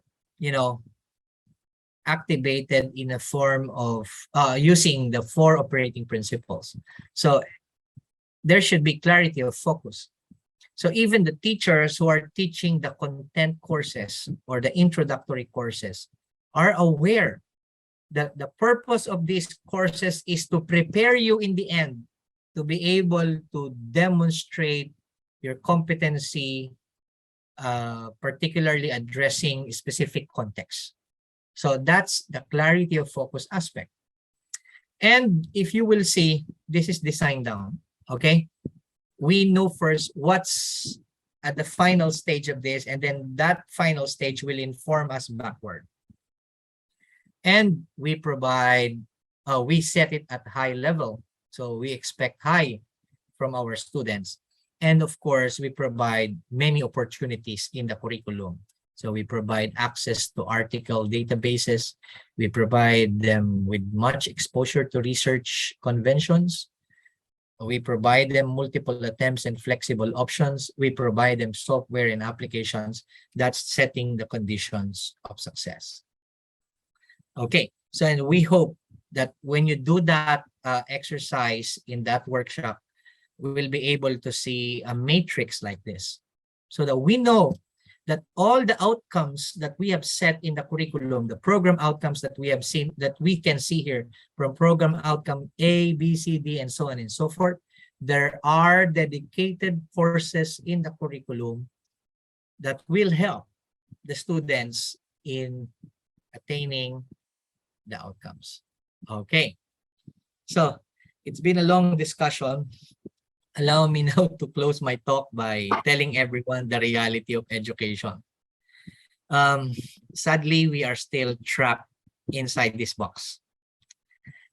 activated in a form of using the 4 operating principles. So there should be clarity of focus. So even the teachers who are teaching the content courses or the introductory courses are aware that the purpose of these courses is to prepare you in the end to be able to demonstrate your competency, particularly addressing specific contexts. So that's the clarity of focus aspect. And if you will see, this is designed down, okay? We know first what's at the final stage of this, and then that final stage will inform us backward. And we provide, we set it at high level. So we expect high from our students. And of course, we provide many opportunities in the curriculum. So we provide access to article databases. We provide them with much exposure to research conventions. We provide them multiple attempts and flexible options. We provide them software and applications that's setting the conditions of success. Okay, so and we hope that when you do that exercise in that workshop, we will be able to see a matrix like this so that we know that all the outcomes that we have set in the curriculum, the program outcomes that we have seen, that we can see here from program outcome A, B, C, D, and so on and so forth, there are dedicated courses in the curriculum that will help the students in attaining the outcomes. Okay, so it's been a long discussion. Allow me now to close my talk by telling everyone the reality of education. Sadly, we are still trapped inside this box.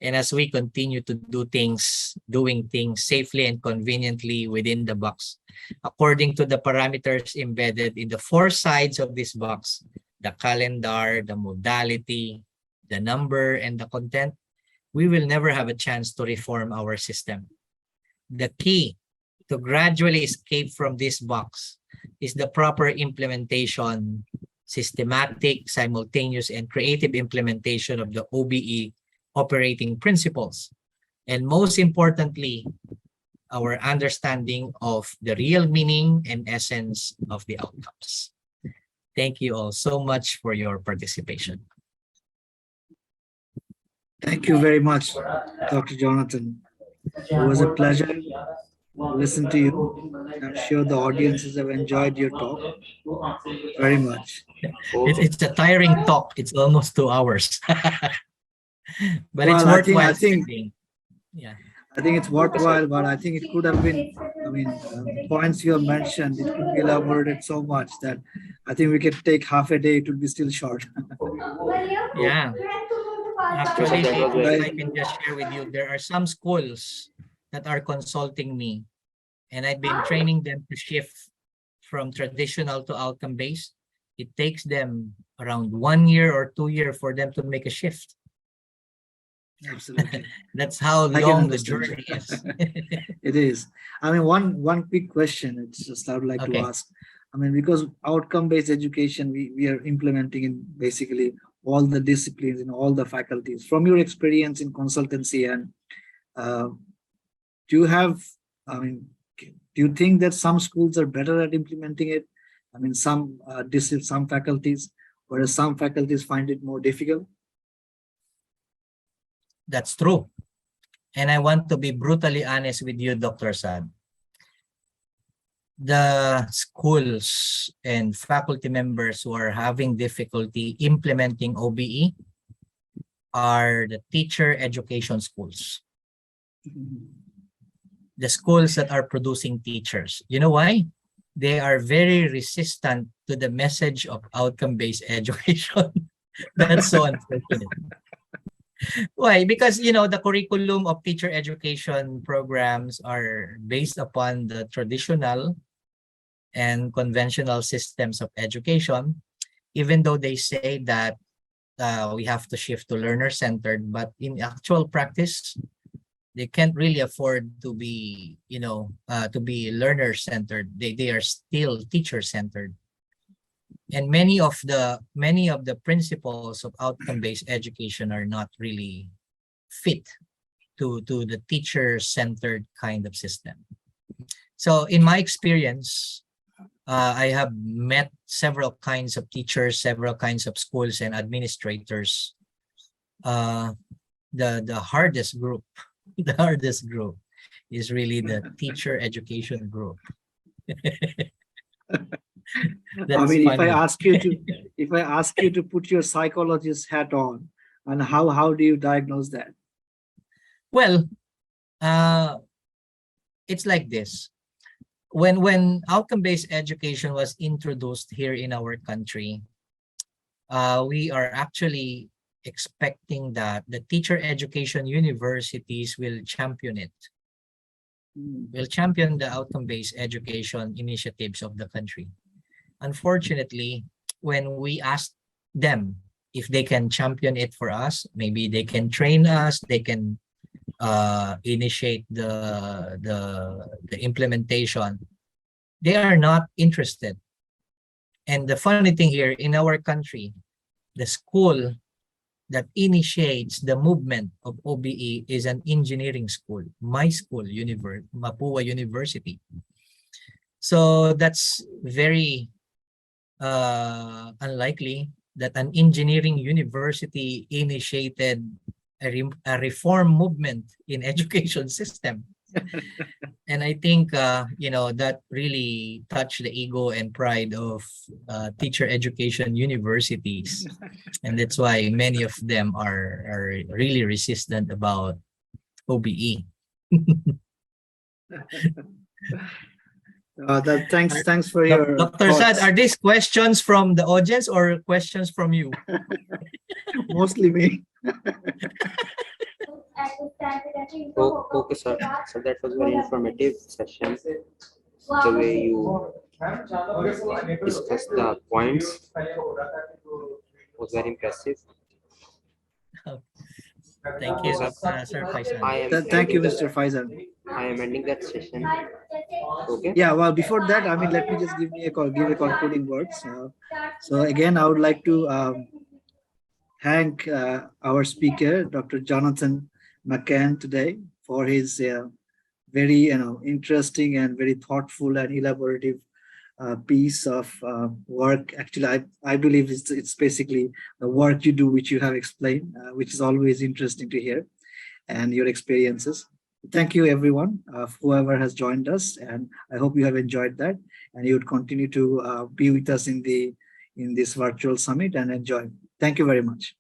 And as we continue to doing things safely and conveniently within the box, according to the parameters embedded in the 4 sides of this box, the calendar, the modality, the number, and the content, we will never have a chance to reform our system. The key to gradually escape from this box is the proper implementation, systematic, simultaneous, and creative implementation of the OBE operating principles. And most importantly, our understanding of the real meaning and essence of the outcomes. Thank you all so much for your participation. Thank you very much, Dr. Jonathan. It was a pleasure to listen to you. I'm sure the audiences have enjoyed your talk very much. It's a tiring talk. It's almost 2 hours. But well, it's worthwhile. I think I think it's worthwhile, but I think it could have been, I mean, the points you have mentioned, it could be elaborated so much that I think we could take half a day, it would be still short. Yeah. Actually, That was if very I can just share with you, there are some schools that are consulting me, and I've been training them to shift from traditional to outcome-based. It takes them around 1 year or 2 years for them to make a shift. Absolutely. That's how I can long the understand. journey is. It is. I mean, one quick question. It's just I would like to Okay. ask. I mean, because outcome-based education, we are implementing in basically all the disciplines in all the faculties. From your experience in consultancy, and do you have? I mean, do you think that some schools are better at implementing it? I mean, some some faculties, whereas some faculties find it more difficult. That's true. And I want to be brutally honest with you, Dr. Sad. The schools and faculty members who are having difficulty implementing OBE are the teacher education schools. The schools that are producing teachers. You know why? They are very resistant to the message of outcome-based education. That's so unfortunate. Why? Because, you know, the curriculum of teacher education programs are based upon the traditional and conventional systems of education, even though they say that we have to shift to learner-centered, but in actual practice, they can't really afford to be, you know, to be learner-centered. They are still teacher-centered. And many of the principles of outcome-based education are not really fit to the teacher-centered kind of system. So in my experience, I have met several kinds of teachers, several kinds of schools and administrators. The hardest group, the hardest group is really the teacher education group. I mean, funny. if I ask you to put your psychologist hat on, and how do you diagnose that? Well, it's like this. When outcome-based education was introduced here in our country, we are actually expecting that the teacher education universities will champion it. Will champion the outcome-based education initiatives of the country. Unfortunately, when we asked them if they can champion it for us, maybe they can train us, they can initiate the implementation, they are not interested. And the funny thing here, in our country, the school that initiates the movement of OBE is an engineering school, my school, Mapua University. So that's very unlikely that an engineering university initiated a reform movement in education system. And I think, you know, that really touched the ego and pride of teacher education universities. And that's why many of them are really resistant about OBE. Thanks for your Dr. Sad, are these questions from the audience or questions from you? Mostly me. Okay, sir. So that was very informative session. The way you discussed the points was very impressive. Thank you, Sir. Sir Faisal. Thank you, Mr. Faisal. I am ending that session. Okay. Yeah, well, before that, I mean, let me just give a concluding words. So again, I would like to thank our speaker, Dr. Jonathan McCann, today for his very interesting and very thoughtful and elaborative piece of work. Actually, I believe it's basically the work you do, which you have explained, which is always interesting to hear, and your experiences. Thank you, everyone, whoever has joined us, and I hope you have enjoyed that, and you would continue to be with us in this virtual summit and enjoy. Thank you very much.